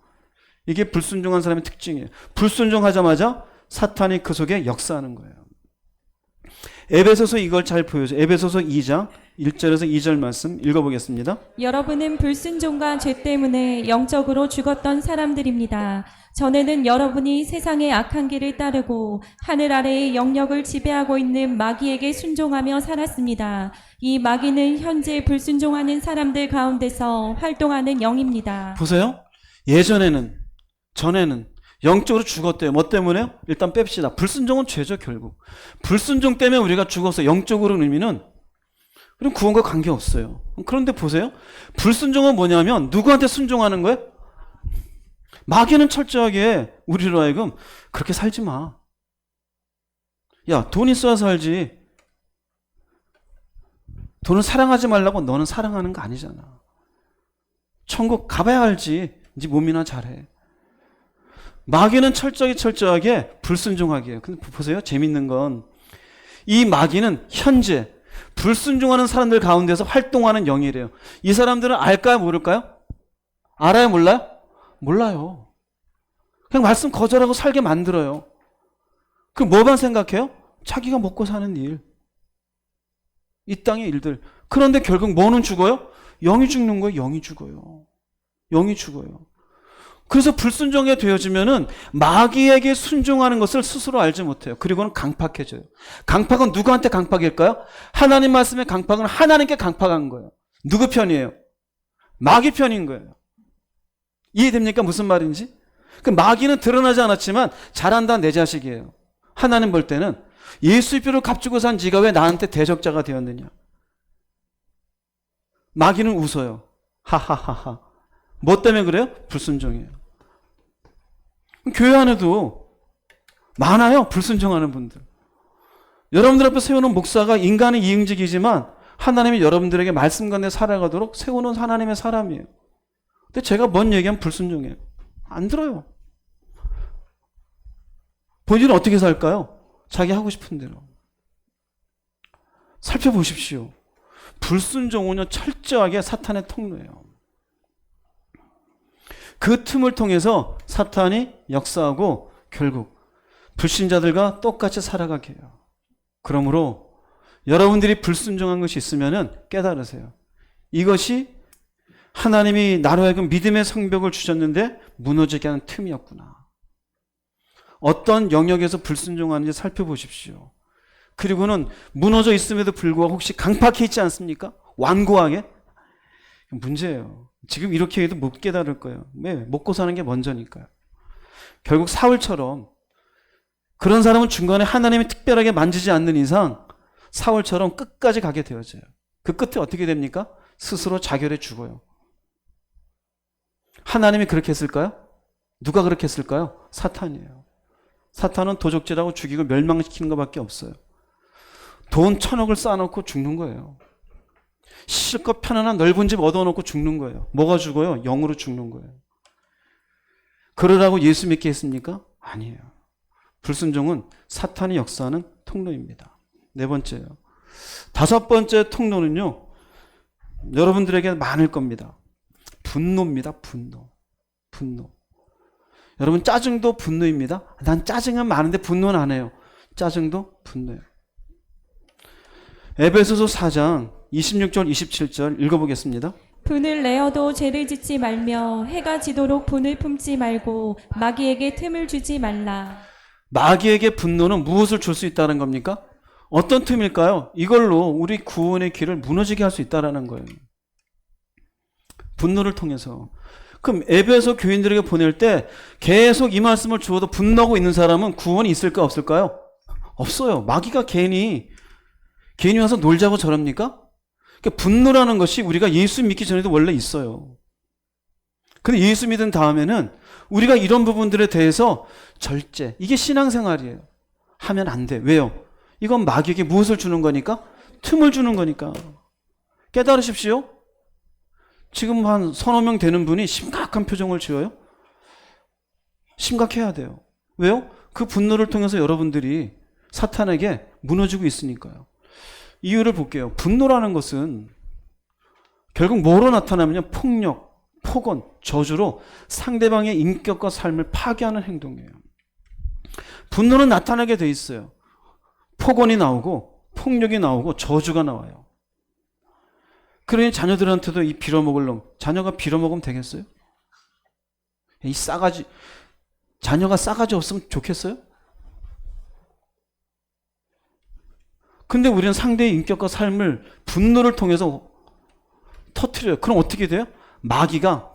이게 불순종한 사람의 특징이에요. 불순종하자마자 사탄이 그 속에 역사하는 거예요. 에베소서 이걸 잘 보여줘요. 에베소서 2장 1절에서 2절 말씀 읽어보겠습니다. 여러분은 불순종과 죄 때문에 영적으로 죽었던 사람들입니다. 전에는 여러분이 세상의 악한 길을 따르고 하늘 아래의 영역을 지배하고 있는 마귀에게 순종하며 살았습니다. 이 마귀는 현재 불순종하는 사람들 가운데서 활동하는 영입니다. 보세요. 전에는 영적으로 죽었대요. 뭐 때문에요? 일단 뺍시다. 불순종은 죄죠, 결국. 불순종 때문에 우리가 죽어서 영적으로 의미는 그럼 구원과 관계없어요. 그런데 보세요. 불순종은 뭐냐면 누구한테 순종하는 거예요? 마귀는 철저하게 우리로 하여금 그렇게 살지 마. 야, 돈 있어야 살지. 돈을 사랑하지 말라고 너는 사랑하는 거 아니잖아. 천국 가봐야 알지. 네 몸이나 잘해. 마귀는 철저하게 불순종하게 해요. 근데 보세요. 재밌는 건 이 마귀는 현재 불순종하는 사람들 가운데서 활동하는 영이래요. 이 사람들은 알까요? 모를까요? 알아요? 몰라요? 몰라요. 그냥 말씀 거절하고 살게 만들어요. 그 뭐만 생각해요? 자기가 먹고 사는 일. 이 땅의 일들. 그런데 결국 뭐는 죽어요? 영이 죽는 거예요. 영이 죽어요. 영이 죽어요. 그래서 불순종에 되어지면은 마귀에게 순종하는 것을 스스로 알지 못해요. 그리고는 강팍해져요. 강팍은 누구한테 강팍일까요? 하나님 말씀의 강팍은 하나님께 강팍한 거예요. 누구 편이에요? 마귀 편인 거예요. 이해됩니까? 무슨 말인지? 그 마귀는 드러나지 않았지만 잘한다 내 자식이에요. 하나님 볼 때는 예수의 피로 값주고 산 지가 왜 나한테 대적자가 되었느냐? 마귀는 웃어요. 하하하하. 뭐 때문에 그래요? 불순종이에요. 교회 안에도 많아요. 불순종하는 분들. 여러분들 앞에 세우는 목사가 인간의 이응직이지만 하나님이 여러분들에게 말씀 가운데 살아가도록 세우는 하나님의 사람이에요. 근데 제가 뭔 얘기하면 불순종해요. 안 들어요. 본인은 어떻게 살까요? 자기 하고 싶은 대로. 살펴보십시오. 불순종은요 철저하게 사탄의 통로예요. 그 틈을 통해서 사탄이 역사하고 결국 불신자들과 똑같이 살아가게 해요. 그러므로 여러분들이 불순종한 것이 있으면 깨달으세요. 이것이 하나님이 나로 하여금 믿음의 성벽을 주셨는데 무너지게 하는 틈이었구나. 어떤 영역에서 불순종하는지 살펴보십시오. 그리고는 무너져 있음에도 불구하고 혹시 강팍해 있지 않습니까? 완고하게? 문제예요. 지금 이렇게 해도 못 깨달을 거예요. 왜? 먹고 사는 게 먼저니까요. 결국 사울처럼 그런 사람은 중간에 하나님이 특별하게 만지지 않는 이상 사울처럼 끝까지 가게 되어져요. 그 끝에 어떻게 됩니까? 스스로 자결해 죽어요. 하나님이 그렇게 했을까요? 누가 그렇게 했을까요? 사탄이에요. 사탄은 도적질하고 죽이고 멸망시키는 것밖에 없어요. 돈 1,000억을 쌓아놓고 죽는 거예요. 실컷 편안한 넓은 집 얻어놓고 죽는 거예요. 뭐가 죽어요? 영으로 죽는 거예요. 그러라고 예수 믿게 했습니까? 아니에요. 불순종은 사탄이 역사하는 통로입니다. 네 번째요. 5번째 통로는요. 여러분들에게 많을 겁니다. 분노입니다. 분노. 여러분 짜증도 분노입니다. 난 짜증은 많은데 분노는 안 해요. 짜증도 분노예요. 에베소서 4장 26절 27절 읽어보겠습니다. 분을 내어도 죄를 짓지 말며 해가 지도록 분을 품지 말고 마귀에게 틈을 주지 말라. 마귀에게 분노는 무엇을 줄 수 있다는 겁니까? 어떤 틈일까요? 이걸로 우리 구원의 길을 무너지게 할 수 있다는 거예요. 분노를 통해서. 그럼 에베소 교인들에게 보낼 때 계속 이 말씀을 주어도 분노하고 있는 사람은 구원이 있을까 없을까요? 없어요. 마귀가 괜히 와서 놀자고 저럽니까? 그러니까 분노라는 것이 우리가 예수 믿기 전에도 원래 있어요. 근데 예수 믿은 다음에는 우리가 이런 부분들에 대해서 절제, 이게 신앙생활이에요. 하면 안 돼. 왜요? 이건 마귀에게 무엇을 주는 거니까? 틈을 주는 거니까. 깨달으십시오. 지금 한 서너 명 되는 분이 심각한 표정을 지어요? 심각해야 돼요. 왜요? 그 분노를 통해서 여러분들이 사탄에게 무너지고 있으니까요. 이유를 볼게요. 분노라는 것은 결국 뭐로 나타나면요? 폭력, 폭언, 저주로 상대방의 인격과 삶을 파괴하는 행동이에요. 분노는 나타나게 돼 있어요. 폭언이 나오고 폭력이 나오고 저주가 나와요. 그러니 자녀들한테도 이 빌어먹을 놈, 자녀가 빌어먹으면 되겠어요? 이 싸가지, 자녀가 싸가지 없으면 좋겠어요? 근데 우리는 상대의 인격과 삶을 분노를 통해서 터트려요. 그럼 어떻게 돼요? 마귀가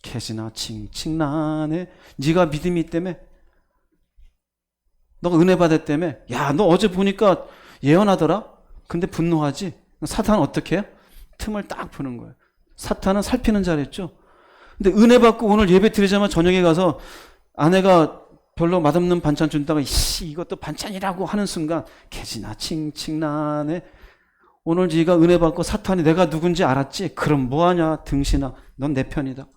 개지나 칭칭나네. 네가 믿음이 있다며? 너가 은혜 받았다며? 야, 너 어제 보니까 예언하더라? 근데 분노하지? 사탄은 어떻게 해요? 틈을 딱 푸는 거예요. 사탄은 살피는 자랬죠. 근데 은혜 받고 오늘 예배 드리자마자 저녁에 가서 아내가 별로 맛없는 반찬 준다가 이것도 반찬이라고 하는 순간 개지나 칭칭나네. 오늘 네가 은혜 받고 사탄이 내가 누군지 알았지? 그럼 뭐하냐 등신아, 넌 내 편이다.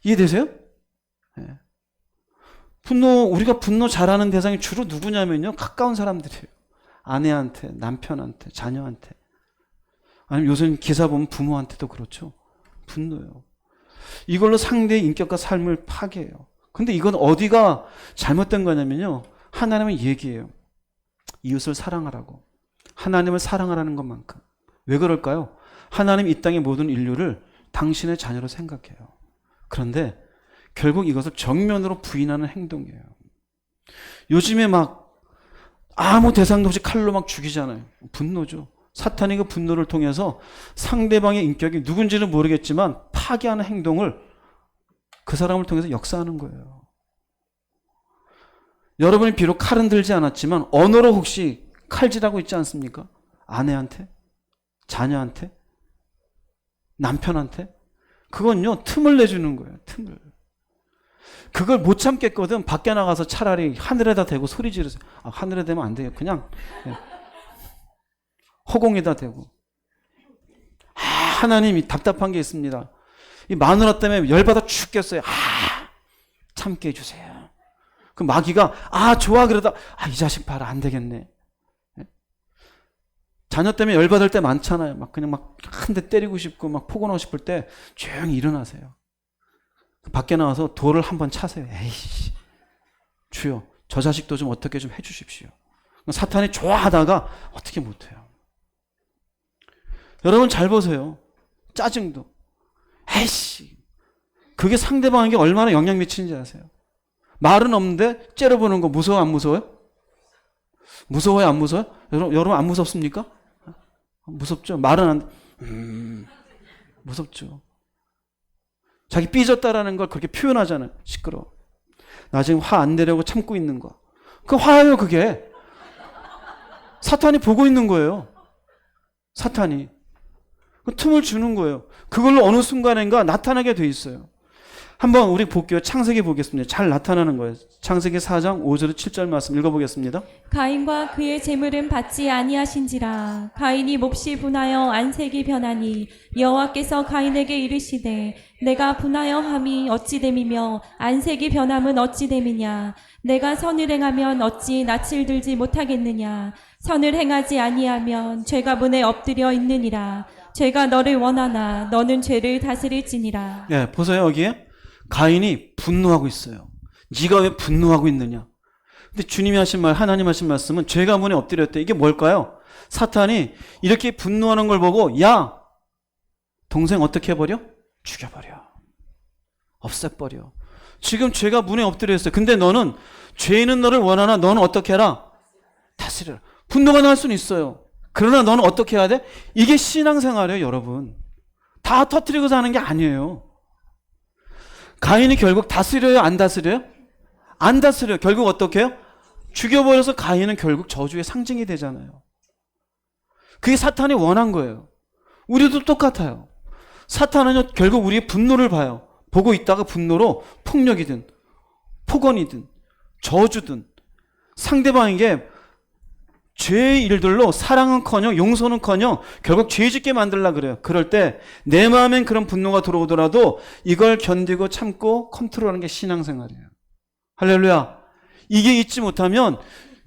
이해되세요? 네. 우리가 분노 잘하는 대상이 주로 누구냐면요, 가까운 사람들이에요. 아내한테, 남편한테, 자녀한테. 아니면 요즘 기사 보면 부모한테도 그렇죠. 분노요. 이걸로 상대의 인격과 삶을 파괴해요. 근데 이건 어디가 잘못된 거냐면요, 하나님은 얘기해요. 이웃을 사랑하라고. 하나님을 사랑하라는 것만큼. 왜 그럴까요? 하나님 이 땅의 모든 인류를 당신의 자녀로 생각해요. 그런데 결국 이것을 정면으로 부인하는 행동이에요. 요즘에 막 아무 대상도 없이 칼로 막 죽이잖아요. 분노죠. 사탄이 그 분노를 통해서 상대방의 인격이 누군지는 모르겠지만 파괴하는 행동을 그 사람을 통해서 역사하는 거예요. 여러분이 비록 칼은 들지 않았지만 언어로 혹시 칼질하고 있지 않습니까? 아내한테? 자녀한테? 남편한테? 그건요, 틈을 내주는 거예요. 틈을. 그걸 못 참겠거든. 밖에 나가서 차라리 하늘에다 대고 소리 지르세요. 하늘에 대면 안 돼요. 그냥 허공에다 대고. 하나님이 답답한 게 있습니다. 이 마누라 때문에 열받아 죽겠어요. 참게 해주세요. 그 마귀가 좋아 그러다 이 자식 봐라 안 되겠네. 자녀 때문에 열받을 때 많잖아요. 그냥 한 대 때리고 싶고 포근하고 싶을 때 조용히 일어나세요. 밖에 나와서 돌을 한번 차세요. 에이씨, 주여 저 자식도 좀 어떻게 좀 해주십시오. 사탄이 좋아하다가 어떻게 못해요. 여러분 잘 보세요. 짜증도. 에이씨, 그게 상대방에게 얼마나 영향 미치는지 아세요? 말은 없는데 째려보는 거 무서워 안 무서워요? 무서워요 안 무서워요? 여러분 안 무섭습니까? 무섭죠? 말은 안 무섭죠. 자기 삐졌다라는 걸 그렇게 표현하잖아요. 시끄러워. 나 지금 화 안 내려고 참고 있는 거. 그 화예요 그게. 사탄이 보고 있는 거예요. 사탄이. 그 틈을 주는 거예요. 그걸로 어느 순간인가 나타나게 돼 있어요. 한번 우리 볼게요. 창세기 보겠습니다. 잘 나타나는 거예요. 창세기 4장 5절 7절 말씀 읽어보겠습니다. 가인과 그의 재물은 받지 아니하신지라. 가인이 몹시 분하여 안색이 변하니 여호와께서 가인에게 이르시되 내가 분하여 함이 어찌 됨이며 안색이 변함은 어찌 됨이냐. 내가 선을 행하면 어찌 낯을 들지 못하겠느냐. 선을 행하지 아니하면 죄가 문에 엎드려 있느니라. 죄가 너를 원하나 너는 죄를 다스릴지니라. 네, 보세요. 여기에 가인이 분노하고 있어요. 네가 왜 분노하고 있느냐. 근데 주님이 하신 말, 하나님 하신 말씀은 죄가 문에 엎드렸대. 이게 뭘까요? 사탄이 이렇게 분노하는 걸 보고 야, 동생 어떻게 해버려? 죽여버려. 없애버려. 지금 죄가 문에 엎드려 있어요. 근데 너는 죄인은 너를 원하나 너는 어떻게 해라? 다스려라. 분노가 날 수는 있어요. 그러나 너는 어떻게 해야 돼? 이게 신앙생활이에요, 여러분. 다 터뜨리고 사는 게 아니에요. 가인이 결국 다스려요, 안 다스려요? 안 다스려요. 결국 어떻게 해요? 죽여버려서 가인은 결국 저주의 상징이 되잖아요. 그게 사탄이 원한 거예요. 우리도 똑같아요. 사탄은요, 결국 우리의 분노를 봐요. 보고 있다가 분노로 폭력이든 폭언이든 저주든 상대방에게 죄의 일들로 사랑은커녕 용서는커녕 결국 죄짓게 만들려고 그래요. 그럴 때 내 마음엔 그런 분노가 들어오더라도 이걸 견디고 참고 컨트롤하는 게 신앙생활이에요. 할렐루야. 이게 있지 못하면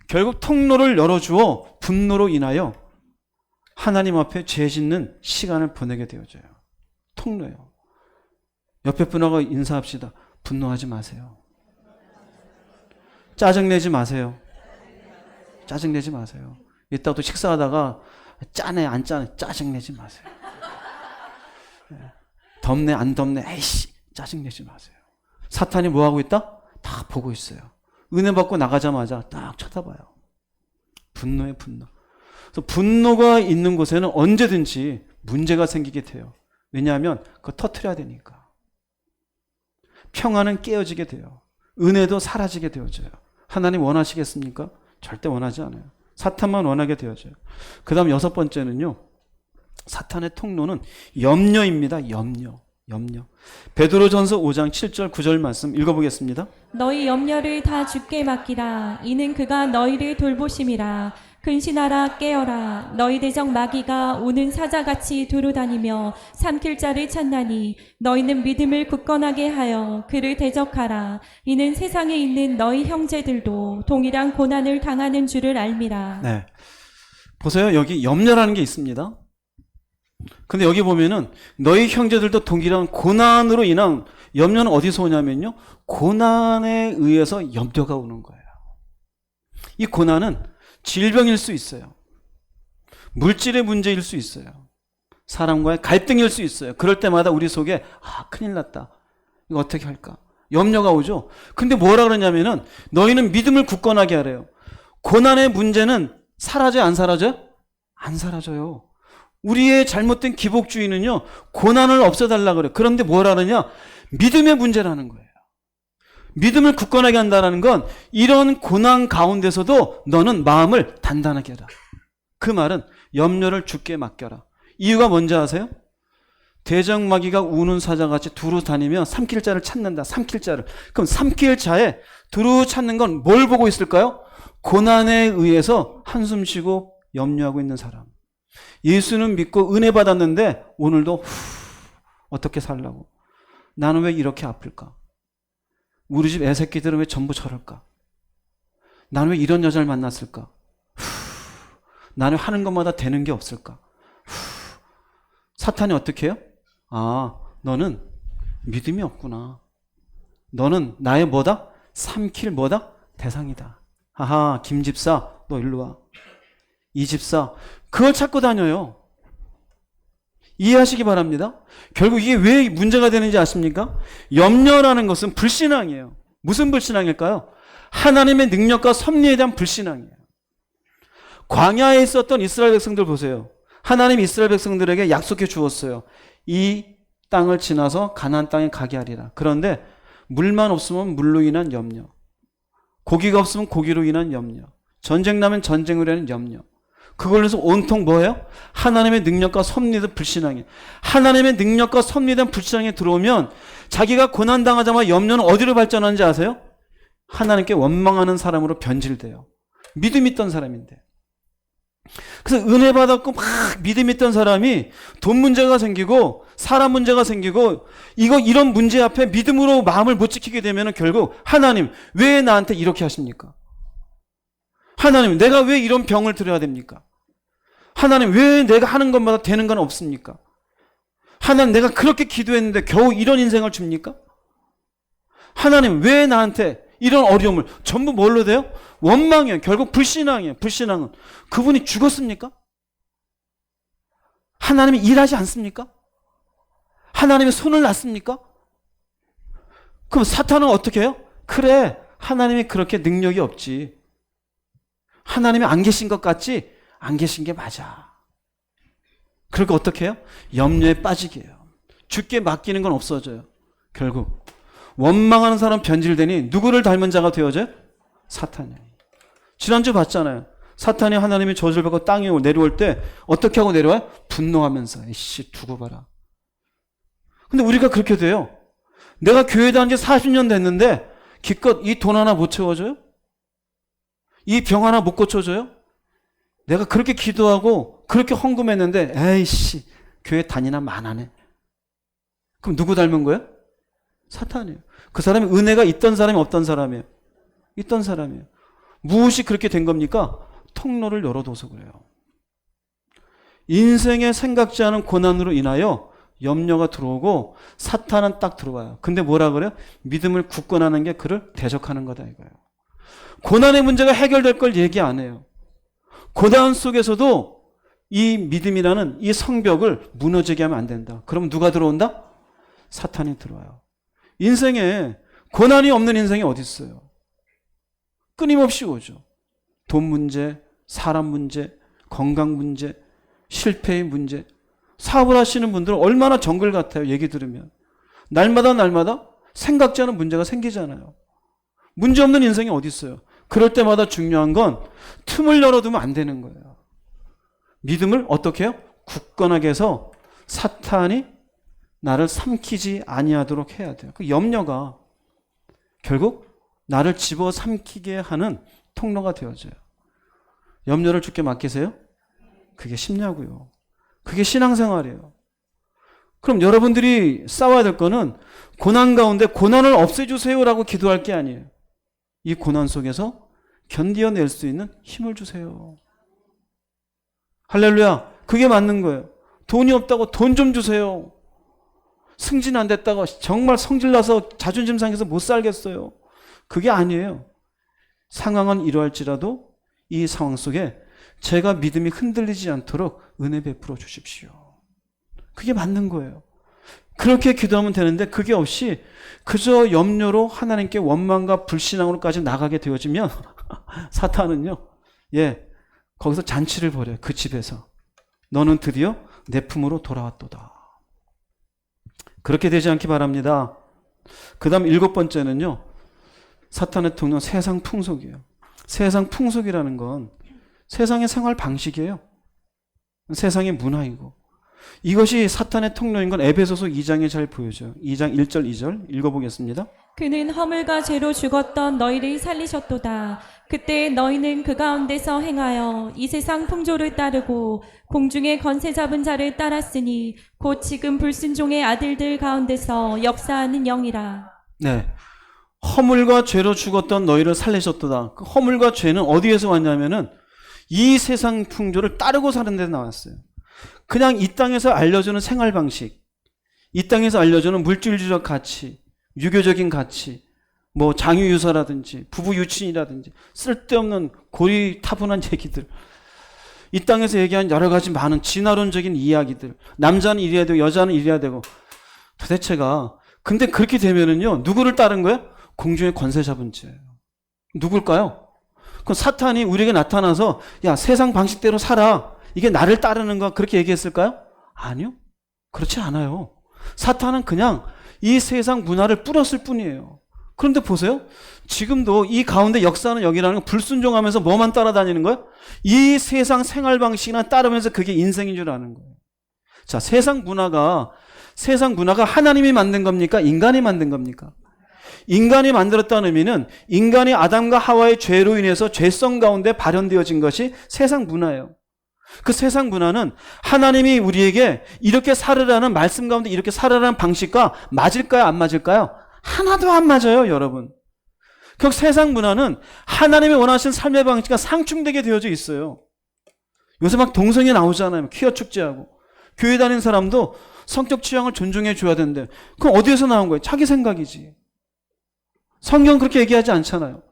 결국 통로를 열어주어 분노로 인하여 하나님 앞에 죄 짓는 시간을 보내게 되어져요. 통로예요. 옆에 분하고 인사합시다. 분노하지 마세요. 짜증내지 마세요. 짜증내지 마세요. 이따 또 식사하다가 짜네 안 짜네 짜증내지 마세요. 덥네 안 덥네 에이씨 짜증내지 마세요. 사탄이 뭐 하고 있다? 다 보고 있어요. 은혜 받고 나가자마자 딱 쳐다봐요. 분노에 분노. 그래서 분노가 있는 곳에는 언제든지 문제가 생기게 돼요. 왜냐하면 그거 터뜨려야 되니까. 평화는 깨어지게 돼요. 은혜도 사라지게 되어져요. 하나님 원하시겠습니까? 절대 원하지 않아요. 사탄만 원하게 되어져요. 그 다음 6번째는요. 사탄의 통로는 염려입니다. 염려. 베드로전서 5장 7절 9절 말씀 읽어보겠습니다. 너희 염려를 다 주께 맡기라. 이는 그가 너희를 돌보심이라. 근신하라 깨어라. 너희 대적 마귀가 오는 사자같이 두루다니며 삼킬 자를 찾나니 너희는 믿음을 굳건하게 하여 그를 대적하라. 이는 세상에 있는 너희 형제들도 동일한 고난을 당하는 줄을 알미라. 네, 보세요. 여기 염려라는 게 있습니다. 근데 여기 보면은 너희 형제들도 동일한 고난으로 인한 염려는 어디서 오냐면요. 고난에 의해서 염려가 오는 거예요. 이 고난은 질병일 수 있어요. 물질의 문제일 수 있어요. 사람과의 갈등일 수 있어요. 그럴 때마다 우리 속에 큰일 났다. 이거 어떻게 할까? 염려가 오죠. 근데 뭐라 그러냐면은 너희는 믿음을 굳건하게 하래요. 고난의 문제는 사라져요? 안 사라져요? 안 사라져요. 우리의 잘못된 기복주의는요, 고난을 없애달라 그래요. 그런데 뭐라 그러냐? 믿음의 문제라는 거예요. 믿음을 굳건하게 한다는 건 이런 고난 가운데서도 너는 마음을 단단하게 해라. 그 말은 염려를 주께 맡겨라. 이유가 뭔지 아세요? 대적마귀가 우는 사자같이 두루 다니며 삼킬 자를 찾는다. 삼킬 자를. 그럼 삼킬 자에 두루 찾는 건 뭘 보고 있을까요? 고난에 의해서 한숨 쉬고 염려하고 있는 사람. 예수는 믿고 은혜 받았는데 오늘도 어떻게 살라고? 나는 왜 이렇게 아플까? 우리 집 애새끼들은 왜 전부 저럴까? 나는 왜 이런 여자를 만났을까? 나는 하는 것마다 되는 게 없을까? 사탄이 어떻게 해요? 너는 믿음이 없구나. 너는 나의 뭐다? 삼킬 뭐다? 대상이다. 김 집사, 너 일로 와. 이 집사, 그걸 찾고 다녀요. 이해하시기 바랍니다. 결국 이게 왜 문제가 되는지 아십니까? 염려라는 것은 불신앙이에요. 무슨 불신앙일까요? 하나님의 능력과 섭리에 대한 불신앙이에요. 광야에 있었던 이스라엘 백성들 보세요. 하나님 이스라엘 백성들에게 약속해 주었어요. 이 땅을 지나서 가나안 땅에 가게 하리라. 그런데 물만 없으면 물로 인한 염려, 고기가 없으면 고기로 인한 염려, 전쟁 나면 전쟁으로 인한 염려. 그걸로 해서 온통 뭐예요? 하나님의 능력과 섭리에 대한 불신앙이에요. 하나님의 능력과 섭리에 대한 불신앙에 들어오면 자기가 고난당하자마자 염려는 어디로 발전하는지 아세요? 하나님께 원망하는 사람으로 변질돼요. 믿음 있던 사람인데. 그래서 은혜 받았고 막 믿음 있던 사람이 돈 문제가 생기고 사람 문제가 생기고 이런 문제 앞에 믿음으로 마음을 못 지키게 되면 결국 하나님 왜 나한테 이렇게 하십니까? 하나님 내가 왜 이런 병을 들어야 됩니까? 하나님 왜 내가 하는 것마다 되는 건 없습니까? 하나님 내가 그렇게 기도했는데 겨우 이런 인생을 줍니까? 하나님 왜 나한테 이런 어려움을 전부 뭘로 돼요? 원망이에요. 결국 불신앙이에요. 불신앙은 그분이 죽었습니까? 하나님이 일하지 않습니까? 하나님의 손을 놨습니까? 그럼 사탄은 어떻게 해요? 그래 하나님이 그렇게 능력이 없지. 하나님이 안 계신 것 같지? 안 계신 게 맞아. 그러니까 어떻게 해요? 염려에 빠지게 해요. 주께 맡기는 건 없어져요. 결국 원망하는 사람 변질되니 누구를 닮은 자가 되어져요? 사탄이. 지난주 봤잖아요. 사탄이 하나님의 저주를 받고 땅에 내려올 때 어떻게 하고 내려와요? 분노하면서 이씨 두고 봐라. 근데 우리가 그렇게 돼요. 내가 교회 다닌 지 40년 됐는데 기껏 이 돈 하나 못 채워줘요? 이 병 하나 못 고쳐줘요? 내가 그렇게 기도하고 그렇게 헌금했는데 에이씨 교회 다니나 만하네. 그럼 누구 닮은 거예요? 사탄이에요. 그 사람이 은혜가 있던 사람이 없던 사람이에요? 있던 사람이에요. 무엇이 그렇게 된 겁니까? 통로를 열어둬서 그래요. 인생에 생각지 않은 고난으로 인하여 염려가 들어오고 사탄은 딱 들어와요. 근데 뭐라 그래요? 믿음을 굳건하는 게 그를 대적하는 거다 이거예요. 고난의 문제가 해결될 걸 얘기 안 해요. 고난 속에서도 이 믿음이라는 이 성벽을 무너지게 하면 안 된다. 그럼 누가 들어온다? 사탄이 들어와요. 인생에 고난이 없는 인생이 어디 있어요? 끊임없이 오죠. 돈 문제, 사람 문제, 건강 문제, 실패의 문제. 사업을 하시는 분들은 얼마나 정글 같아요. 얘기 들으면. 날마다 생각지 않은 문제가 생기잖아요. 문제 없는 인생이 어디 있어요? 그럴 때마다 중요한 건 틈을 열어두면 안 되는 거예요. 믿음을 어떻게 해요? 굳건하게 해서 사탄이 나를 삼키지 아니하도록 해야 돼요. 그 염려가 결국 나를 집어삼키게 하는 통로가 되어져요. 염려를 주께 맡기세요? 그게 쉽냐고요. 그게 신앙생활이에요. 그럼 여러분들이 싸워야 될 거는 고난 가운데 고난을 없애주세요라고 기도할 게 아니에요. 이 고난 속에서 견디어낼 수 있는 힘을 주세요. 할렐루야. 그게 맞는 거예요. 돈이 없다고 돈 좀 주세요. 승진 안 됐다고 정말 성질나서 자존심 상해서 못 살겠어요. 그게 아니에요. 상황은 이러할지라도 이 상황 속에 제가 믿음이 흔들리지 않도록 은혜 베풀어 주십시오. 그게 맞는 거예요. 그렇게 기도하면 되는데 그게 없이 그저 염려로 하나님께 원망과 불신앙으로까지 나가게 되어지면 사탄은요, 거기서 잔치를 벌여요. 그 집에서. 너는 드디어 내 품으로 돌아왔도다. 그렇게 되지 않기 바랍니다. 그 다음 7번째는요, 사탄의 통로는 세상 풍속이에요. 세상 풍속이라는 건 세상의 생활 방식이에요. 세상의 문화이고. 이것이 사탄의 통로인 건 에베소서 2장에 잘 보여져요. 2장 1절 2절 읽어보겠습니다. 그는 허물과 죄로 죽었던 너희를 살리셨도다. 그때 너희는 그 가운데서 행하여 이 세상 풍조를 따르고 공중의 권세 잡은 자를 따랐으니 곧 지금 불순종의 아들들 가운데서 역사하는 영이라. 네, 허물과 죄로 죽었던 너희를 살리셨도다. 그 허물과 죄는 어디에서 왔냐면은 이 세상 풍조를 따르고 사는 데서 나왔어요. 그냥 이 땅에서 알려주는 생활 방식, 이 땅에서 알려주는 물질주적 가치, 유교적인 가치, 뭐 장유유서라든지 부부 유친이라든지 쓸데없는 고리타분한 얘기들, 이 땅에서 얘기한 여러 가지 많은 진화론적인 이야기들, 남자는 이래야 되고 여자는 이래야 되고, 도대체가 근데 그렇게 되면은요, 누구를 따른 거예요? 공중의 권세 잡은 죄예요. 누굴까요? 그 사탄이 우리에게 나타나서 야, 세상 방식대로 살아, 이게 나를 따르는 거, 그렇게 얘기했을까요? 아니요, 그렇지 않아요. 사탄은 그냥 이 세상 문화를 뿌렸을 뿐이에요. 그런데 보세요. 지금도 이 가운데 역사하는 영이라는 건 불순종하면서 뭐만 따라다니는 거예요? 이 세상 생활 방식이나 따르면서 그게 인생인 줄 아는 거예요. 자, 세상 문화가 하나님이 만든 겁니까? 인간이 만든 겁니까? 인간이 만들었다는 의미는 인간이 아담과 하와의 죄로 인해서 죄성 가운데 발현되어진 것이 세상 문화예요. 그 세상 문화는 하나님이 우리에게 이렇게 살으라는 말씀 가운데 이렇게 살으라는 방식과 맞을까요? 안 맞을까요? 하나도 안 맞아요, 여러분. 그 세상 문화는 하나님이 원하신 삶의 방식과 상충되게 되어져 있어요. 요새 막 동성애 나오잖아요. 퀴어 축제하고. 교회 다니는 사람도 성적 취향을 존중해 줘야 된대. 그럼 어디에서 나온 거예요? 자기 생각이지. 성경 그렇게 얘기하지 않잖아요.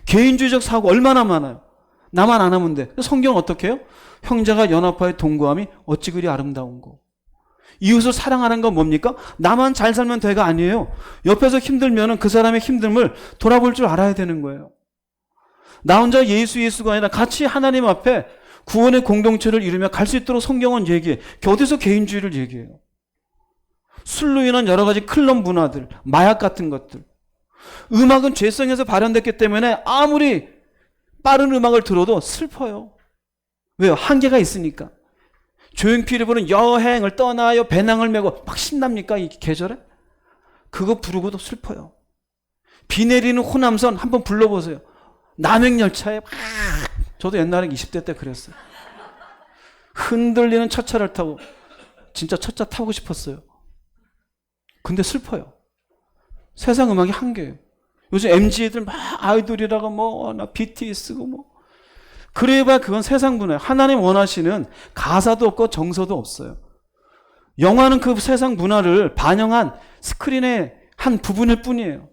개인주의적 사고 얼마나 많아요. 나만 안 하면 돼. 성경은 어떻게 해요? 형제가 연합하여 동거함이 어찌 그리 아름다운고. 이웃을 사랑하는 건 뭡니까? 나만 잘 살면 돼가 아니에요. 옆에서 힘들면 그 사람의 힘듦을 돌아볼 줄 알아야 되는 거예요. 나 혼자 예수가 아니라 같이 하나님 앞에 구원의 공동체를 이루며 갈 수 있도록 성경은 얘기해. 어디서 개인주의를 얘기해요? 술로 인한 여러 가지 클럽 문화들, 마약 같은 것들. 음악은 죄성에서 발현됐기 때문에 아무리 빠른 음악을 들어도 슬퍼요. 왜요? 한계가 있으니까. 조용필이 부른 여행을 떠나요, 배낭을 메고 막 신납니까? 이 계절에? 그거 부르고도 슬퍼요. 비 내리는 호남선 한번 불러보세요. 남행열차에 막, 저도 옛날에 20대 때 그랬어요. 흔들리는 첫차를 타고, 진짜 첫차 타고 싶었어요. 근데 슬퍼요. 세상 음악이 한계예요. 요즘 MZ 애들 막 아이돌이라고 나 BTS고 그래봐 그건 세상 문화예요. 하나님 원하시는 가사도 없고 정서도 없어요. 영화는 그 세상 문화를 반영한 스크린의 한 부분일 뿐이에요.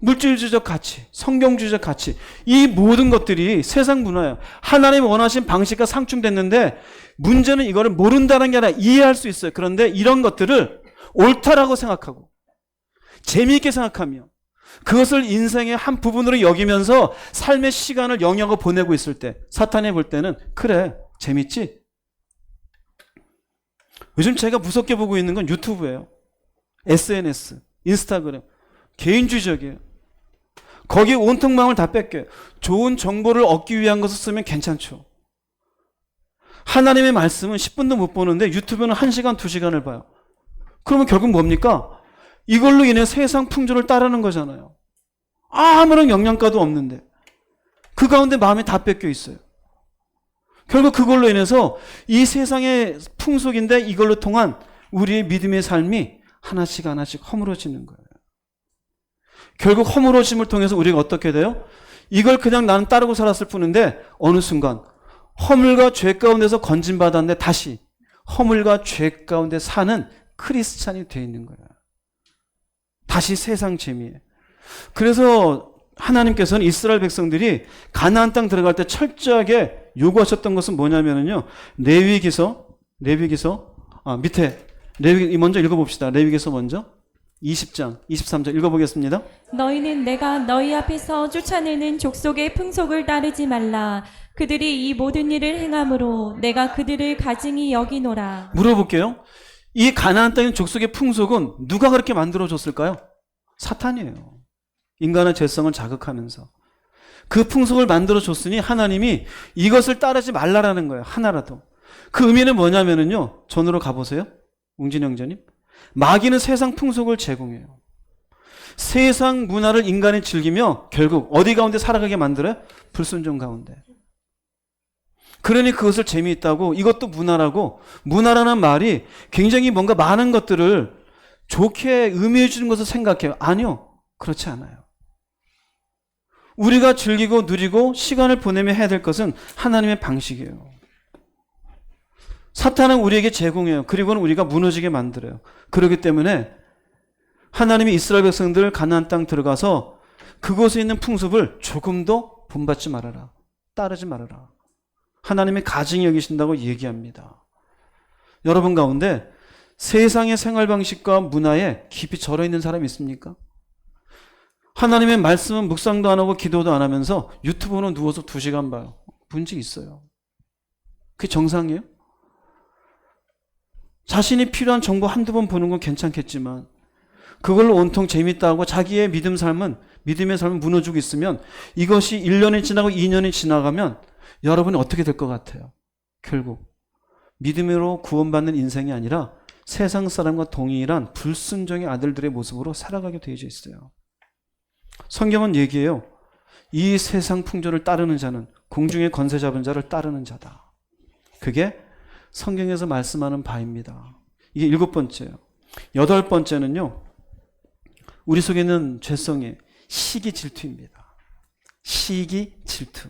물질주의적 가치, 성경주의적 가치, 이 모든 것들이 세상 문화예요. 하나님 원하신 방식과 상충됐는데 문제는 이거를 모른다는 게 아니라 이해할 수 있어요. 그런데 이런 것들을 옳다라고 생각하고 재미있게 생각하며 그것을 인생의 한 부분으로 여기면서 삶의 시간을 영역을 보내고 있을 때 사탄이 볼 때는 그래, 재밌지? 요즘 제가 무섭게 보고 있는 건 유튜브예요. SNS, 인스타그램. 개인주의적이에요. 거기에 온통 마음을 다 뺏겨요. 좋은 정보를 얻기 위한 것을 쓰면 괜찮죠. 하나님의 말씀은 10분도 못 보는데 유튜브는 1시간, 2시간을 봐요. 그러면 결국 뭡니까? 이걸로 인해 세상 풍조를 따르는 거잖아요. 아무런 영양가도 없는데 그 가운데 마음이 다 뺏겨 있어요. 결국 그걸로 인해서 이 세상의 풍속인데 이걸로 통한 우리의 믿음의 삶이 하나씩 하나씩 허물어지는 거예요. 결국 허물어짐을 통해서 우리가 어떻게 돼요? 이걸 그냥 나는 따르고 살았을 뿐인데 어느 순간 허물과 죄 가운데서 건진받았는데 다시 허물과 죄 가운데 사는 크리스찬이 되어 있는 거예요. 다시 세상 재미에. 그래서 하나님께서는 이스라엘 백성들이 가나안 땅 들어갈 때 철저하게 요구하셨던 것은 뭐냐면요. 레위기서 밑에 레위기 먼저 읽어봅시다. 레위기서 먼저 20장 23절 읽어보겠습니다. 너희는 내가 너희 앞에서 쫓아내는 족속의 풍속을 따르지 말라. 그들이 이 모든 일을 행함으로 내가 그들을 가증히 여기노라. 물어볼게요. 이 가나안 땅의 족속의 풍속은 누가 그렇게 만들어줬을까요? 사탄이에요. 인간의 죄성을 자극하면서 그 풍속을 만들어줬으니 하나님이 이것을 따르지 말라라는 거예요. 하나라도. 그 의미는 뭐냐면요. 전으로 가보세요. 웅진 형제님. 마귀는 세상 풍속을 제공해요. 세상 문화를 인간이 즐기며 결국 어디 가운데 살아가게 만들어요? 불순종 가운데. 그러니 그것을 재미있다고 이것도 문화라고 문화라는 말이 굉장히 뭔가 많은 것들을 좋게 의미해 주는 것을 생각해요. 아니요. 그렇지 않아요. 우리가 즐기고 누리고 시간을 보내며 해야 될 것은 하나님의 방식이에요. 사탄은 우리에게 제공해요. 그리고는 우리가 무너지게 만들어요. 그렇기 때문에 하나님이 이스라엘 백성들 가나안 땅 들어가서 그곳에 있는 풍습을 조금도 본받지 말아라. 따르지 말아라. 하나님이 가증히 여기신다고 얘기합니다. 여러분 가운데 세상의 생활 방식과 문화에 깊이 절어 있는 사람이 있습니까? 하나님의 말씀은 묵상도 안 하고 기도도 안 하면서 유튜브는 누워서 2시간 봐요. 문제 있어요. 그게 정상이에요? 자신이 필요한 정보 한두 번 보는 건 괜찮겠지만 그걸로 온통 재밌다고 자기의 믿음의 삶은 무너지고 있으면 이것이 1년이 지나고 2년이 지나가면 여러분이 어떻게 될 것 같아요? 결국 믿음으로 구원받는 인생이 아니라 세상 사람과 동일한 불순종의 아들들의 모습으로 살아가게 되어져 있어요. 성경은 얘기해요. 이 세상 풍조를 따르는 자는 공중의 권세 잡은 자를 따르는 자다. 그게 성경에서 말씀하는 바입니다. 이게 7번째예요. 8번째는요. 우리 속에 있는 죄성의 시기 질투입니다. 시기 질투.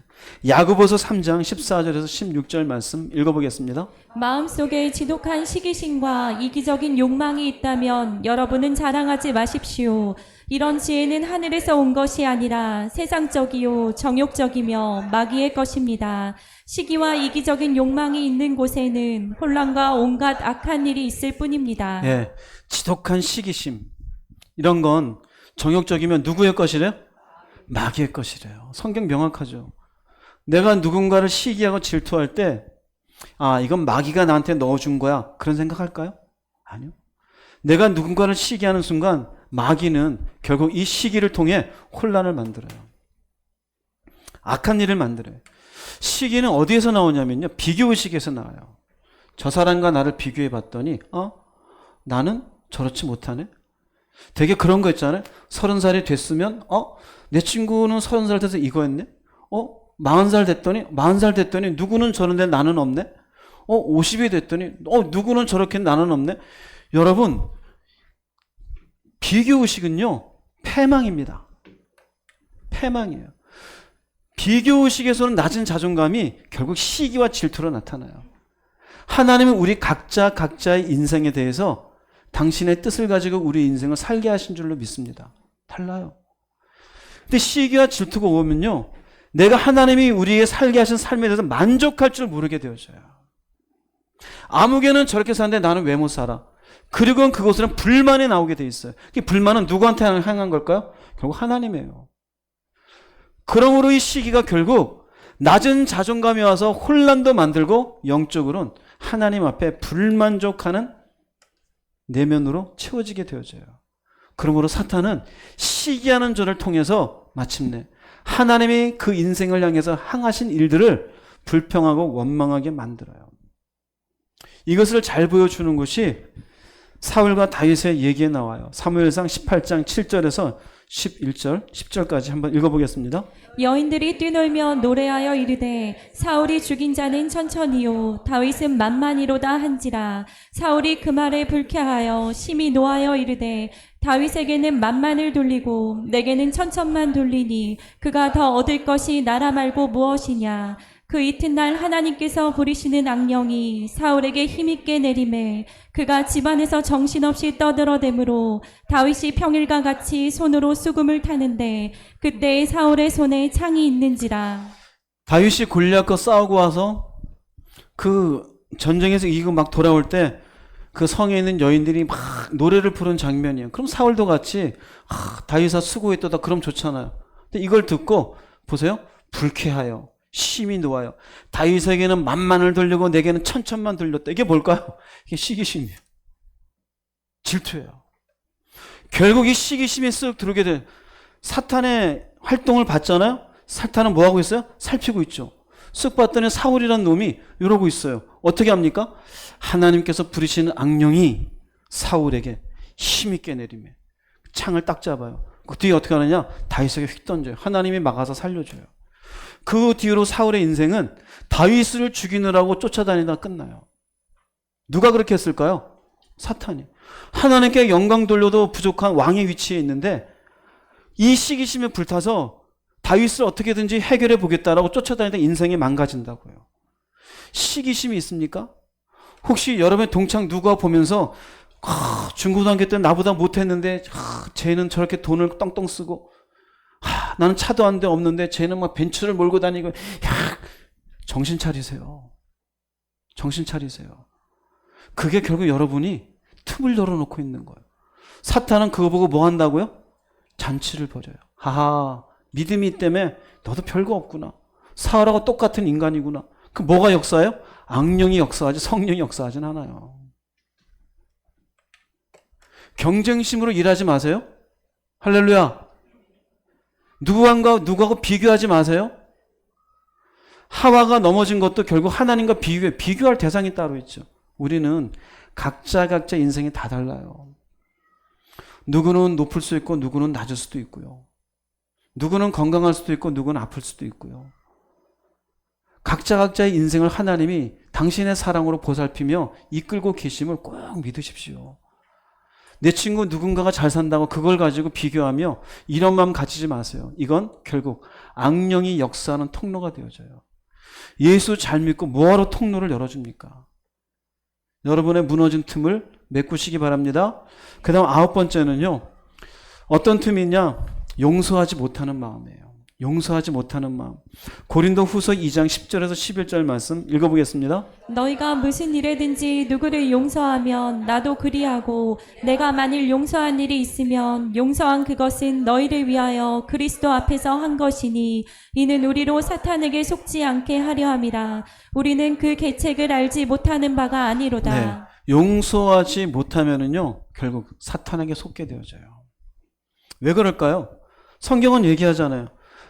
야고보서 3장 14절에서 16절 말씀 읽어보겠습니다. 마음속에 지독한 시기심과 이기적인 욕망이 있다면 여러분은 자랑하지 마십시오. 이런 지혜는 하늘에서 온 것이 아니라 세상적이요 정욕적이며 마귀의 것입니다. 시기와 이기적인 욕망이 있는 곳에는 혼란과 온갖 악한 일이 있을 뿐입니다. 예, 지독한 시기심. 이런 건 정욕적이면 누구의 것이래요? 마귀의 것이래요. 성경 명확하죠. 내가 누군가를 시기하고 질투할 때 이건 마귀가 나한테 넣어준 거야. 그런 생각할까요? 아니요. 내가 누군가를 시기하는 순간 마귀는 결국 이 시기를 통해 혼란을 만들어요. 악한 일을 만들어요. 시기는 어디에서 나오냐면요. 비교의식에서 나와요. 저 사람과 나를 비교해 봤더니 나는 저렇지 못하네. 되게 그런 거 있잖아요. 30살이 됐으면 내 친구는 30살 돼서 이거 했네. 40살 됐더니 누구는 저런데 나는 없네. 50이 됐더니 누구는 저렇게 나는 없네. 여러분, 비교의식은요 패망입니다. 패망이에요. 비교의식에서는 낮은 자존감이 결국 시기와 질투로 나타나요. 하나님은 우리 각자의 인생에 대해서 당신의 뜻을 가지고 우리 인생을 살게 하신 줄로 믿습니다. 달라요. 근데 시기와 질투가 오면요, 내가 하나님이 우리에게 살게 하신 삶에 대해서 만족할 줄 모르게 되어져요. 아무개는 저렇게 사는데 나는 왜 못 살아? 그리고 그것은 불만이 나오게 돼 있어요. 그 불만은 누구한테 향한 걸까요? 결국 하나님이에요. 그러므로 이 시기가 결국 낮은 자존감이 와서 혼란도 만들고 영적으로는 하나님 앞에 불만족하는 내면으로 채워지게 되어져요. 그러므로 사탄은 시기하는 저를 통해서 마침내 하나님이 그 인생을 향해서 행하신 일들을 불평하고 원망하게 만들어요. 이것을 잘 보여주는 것이 사울과 다윗의 얘기에 나와요. 사무엘상 18장 7절에서 11절, 10절까지 한번 읽어보겠습니다. 여인들이 뛰놀며 노래하여 이르되 사울이 죽인 자는 천천히요 다윗은 만만히로다 한지라. 사울이 그 말에 불쾌하여 심히 노하여 이르되 다윗에게는 만만을 돌리고 내게는 천천만 돌리니 그가 더 얻을 것이 나라 말고 무엇이냐. 그 이튿날 하나님께서 부리시는 악령이 사울에게 힘있게 내림에 그가 집안에서 정신없이 떠들어대므로 다윗이 평일과 같이 손으로 수금을 타는데 그때 사울의 손에 창이 있는지라. 다윗이 골리앗과 싸우고 와서 그 전쟁에서 이기고 막 돌아올 때 그 성에 있는 여인들이 막 노래를 부른 장면이에요. 그럼 사울도 같이 다윗아 수고했도다 그럼 좋잖아요. 근데 이걸 듣고 보세요. 불쾌하여 심히 놓아요. 다윗에게는 만만을 돌리고 내게는 천천만 돌렸다. 이게 뭘까요? 이게 시기심이에요. 질투예요. 결국 이 시기심이 쓱 들어오게 돼. 사탄의 활동을 봤잖아요. 사탄은 뭐하고 있어요? 살피고 있죠. 쓱 봤더니 사울이라는 놈이 이러고 있어요. 어떻게 합니까? 하나님께서 부리시는 악령이 사울에게 힘있게 내리며 창을 딱 잡아요. 그 뒤에 어떻게 하느냐? 다윗에게 휙 던져요. 하나님이 막아서 살려줘요. 그 뒤로 사울의 인생은 다윗을 죽이느라고 쫓아다니다 끝나요. 누가 그렇게 했을까요? 사탄이. 하나님께 영광 돌려도 부족한 왕의 위치에 있는데 이 시기심에 불타서 다윗을 어떻게든지 해결해 보겠다라고 쫓아다니다 인생이 망가진다고요. 시기심이 있습니까? 혹시 여러분의 동창 누가 보면서 중고등학교 때 나보다 못했는데 쟤는 저렇게 돈을 떵떵 쓰고 나는 차도 한 대 없는데 쟤는 막 벤츠를 몰고 다니고 정신 차리세요. 정신 차리세요. 그게 결국 여러분이 틈을 열어놓고 있는 거예요. 사탄은 그거 보고 뭐 한다고요? 잔치를 벌여요. 하하, 믿음이 있다며 너도 별거 없구나. 사울하고 똑같은 인간이구나. 그 뭐가 역사예요? 악령이 역사하지 성령이 역사하진 않아요. 경쟁심으로 일하지 마세요. 할렐루야. 누구하고 비교하지 마세요. 하와가 넘어진 것도 결국 하나님과 비교할 대상이 따로 있죠. 우리는 각자 인생이 다 달라요. 누구는 높을 수 있고 누구는 낮을 수도 있고요. 누구는 건강할 수도 있고 누구는 아플 수도 있고요. 각자의 인생을 하나님이 당신의 사랑으로 보살피며 이끌고 계심을 꼭 믿으십시오. 내 친구 누군가가 잘 산다고 그걸 가지고 비교하며 이런 마음 가지지 마세요. 이건 결국 악령이 역사하는 통로가 되어져요. 예수 잘 믿고 뭐하러 통로를 열어줍니까? 여러분의 무너진 틈을 메꾸시기 바랍니다. 그 다음 9번째는요. 어떤 틈이냐? 용서하지 못하는 마음이에요. 용서하지 못하는 마음. 고린도 후서 2장 10절에서 11절 말씀 읽어보겠습니다. 너희가 무슨 일에든지 누구를 용서하면 나도 그리하고 내가 만일 용서한 일이 있으면 용서한 그것은 너희를 위하여 그리스도 앞에서 한 것이니 이는 우리로 사탄에게 속지 않게 하려 함이라. 우리는 그 계책을 알지 못하는 바가 아니로다. 네. 용서하지 못하면은요 결국 사탄에게 속게 되어져요. 왜 그럴까요? 성경은 얘기하잖아요.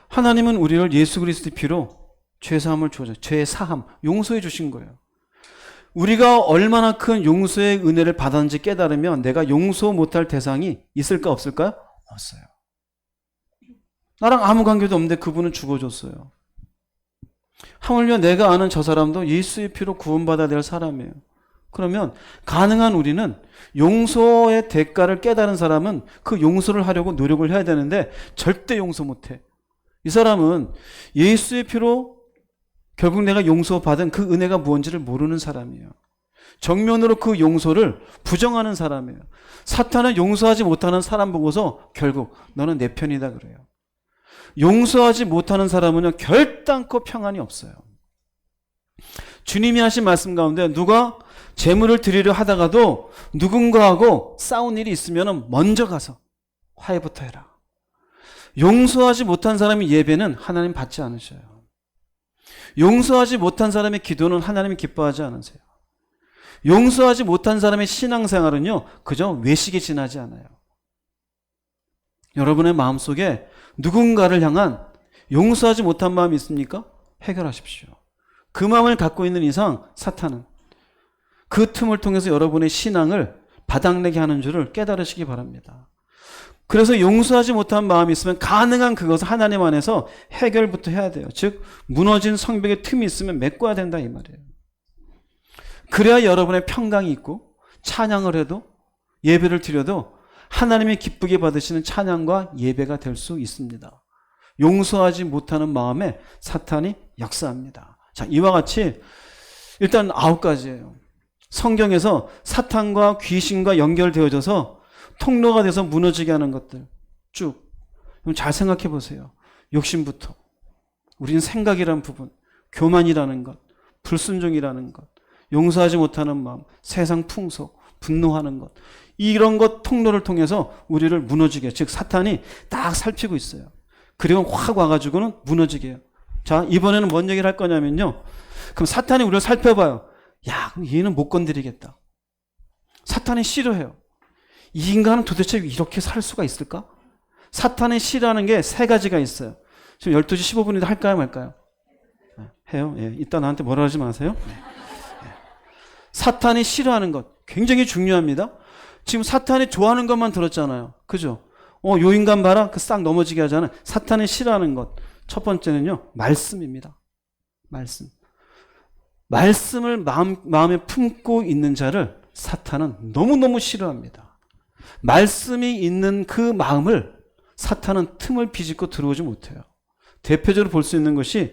하나님은 우리를 예수 그리스도의 피로 죄사함을 주어서 죄사함, 용서해 주신 거예요. 우리가 얼마나 큰 용서의 은혜를 받았는지 깨달으면 내가 용서 못할 대상이 있을까 없을까요? 없어요. 나랑 아무 관계도 없는데 그분은 죽어줬어요. 하물며 내가 아는 저 사람도 예수의 피로 구원받아야 될 사람이에요. 그러면 가능한 우리는 용서의 대가를 깨달은 사람은 그 용서를 하려고 노력을 해야 되는데 절대 용서 못해. 이 사람은 예수의 피로 결국 내가 용서받은 그 은혜가 무엇인지를 모르는 사람이에요. 정면으로 그 용서를 부정하는 사람이에요. 사탄은 용서하지 못하는 사람 보고서 결국 너는 내 편이다 그래요. 용서하지 못하는 사람은요, 결단코 평안이 없어요. 주님이 하신 말씀 가운데 누가 재물을 드리려 하다가도 누군가하고 싸운 일이 있으면 먼저 가서 화해부터 해라. 용서하지 못한 사람의 예배는 하나님 받지 않으셔요. 용서하지 못한 사람의 기도는 하나님이 기뻐하지 않으세요. 용서하지 못한 사람의 신앙생활은요, 그저 외식에 지나지 않아요. 여러분의 마음속에 누군가를 향한 용서하지 못한 마음이 있습니까? 해결하십시오. 그 마음을 갖고 있는 이상 사탄은 그 틈을 통해서 여러분의 신앙을 바닥내게 하는 줄을 깨달으시기 바랍니다. 그래서 용서하지 못한 마음이 있으면 가능한 그것을 하나님 안에서 해결부터 해야 돼요. 즉 무너진 성벽에 틈이 있으면 메꿔야 된다 이 말이에요. 그래야 여러분의 평강이 있고 찬양을 해도 예배를 드려도 하나님이 기쁘게 받으시는 찬양과 예배가 될 수 있습니다. 용서하지 못하는 마음에 사탄이 역사합니다. 자, 이와 같이 일단 9가지예요. 성경에서 사탄과 귀신과 연결되어져서 통로가 돼서 무너지게 하는 것들 쭉 잘 생각해 보세요. 욕심부터 우리는 생각이라는 부분, 교만이라는 것, 불순종이라는 것, 용서하지 못하는 마음, 세상 풍속, 분노하는 것, 이런 것 통로를 통해서 우리를 무너지게, 즉 사탄이 딱 살피고 있어요. 그리고 확 와가지고는 무너지게 해요. 자, 이번에는 뭔 얘기를 할 거냐면요, 그럼 사탄이 우리를 살펴봐요. 야, 그럼 얘는 못 건드리겠다. 사탄이 싫어해요. 이 인간은 도대체 이렇게 살 수가 있을까? 사탄이 싫어하는 게 3가지가 있어요. 지금 12시 15분인데 할까요 말까요? 네, 해요. 예, 이따 나한테 뭐라 하지 마세요. 네. 사탄이 싫어하는 것 굉장히 중요합니다. 지금 사탄이 좋아하는 것만 들었잖아요. 그죠? 요 인간 봐라. 그 싹 넘어지게 하잖아요. 사탄이 싫어하는 것. 첫 번째는요, 말씀입니다. 말씀. 말씀을 마음에 품고 있는 자를 사탄은 너무너무 싫어합니다. 말씀이 있는 그 마음을 사탄은 틈을 비집고 들어오지 못해요. 대표적으로 볼 수 있는 것이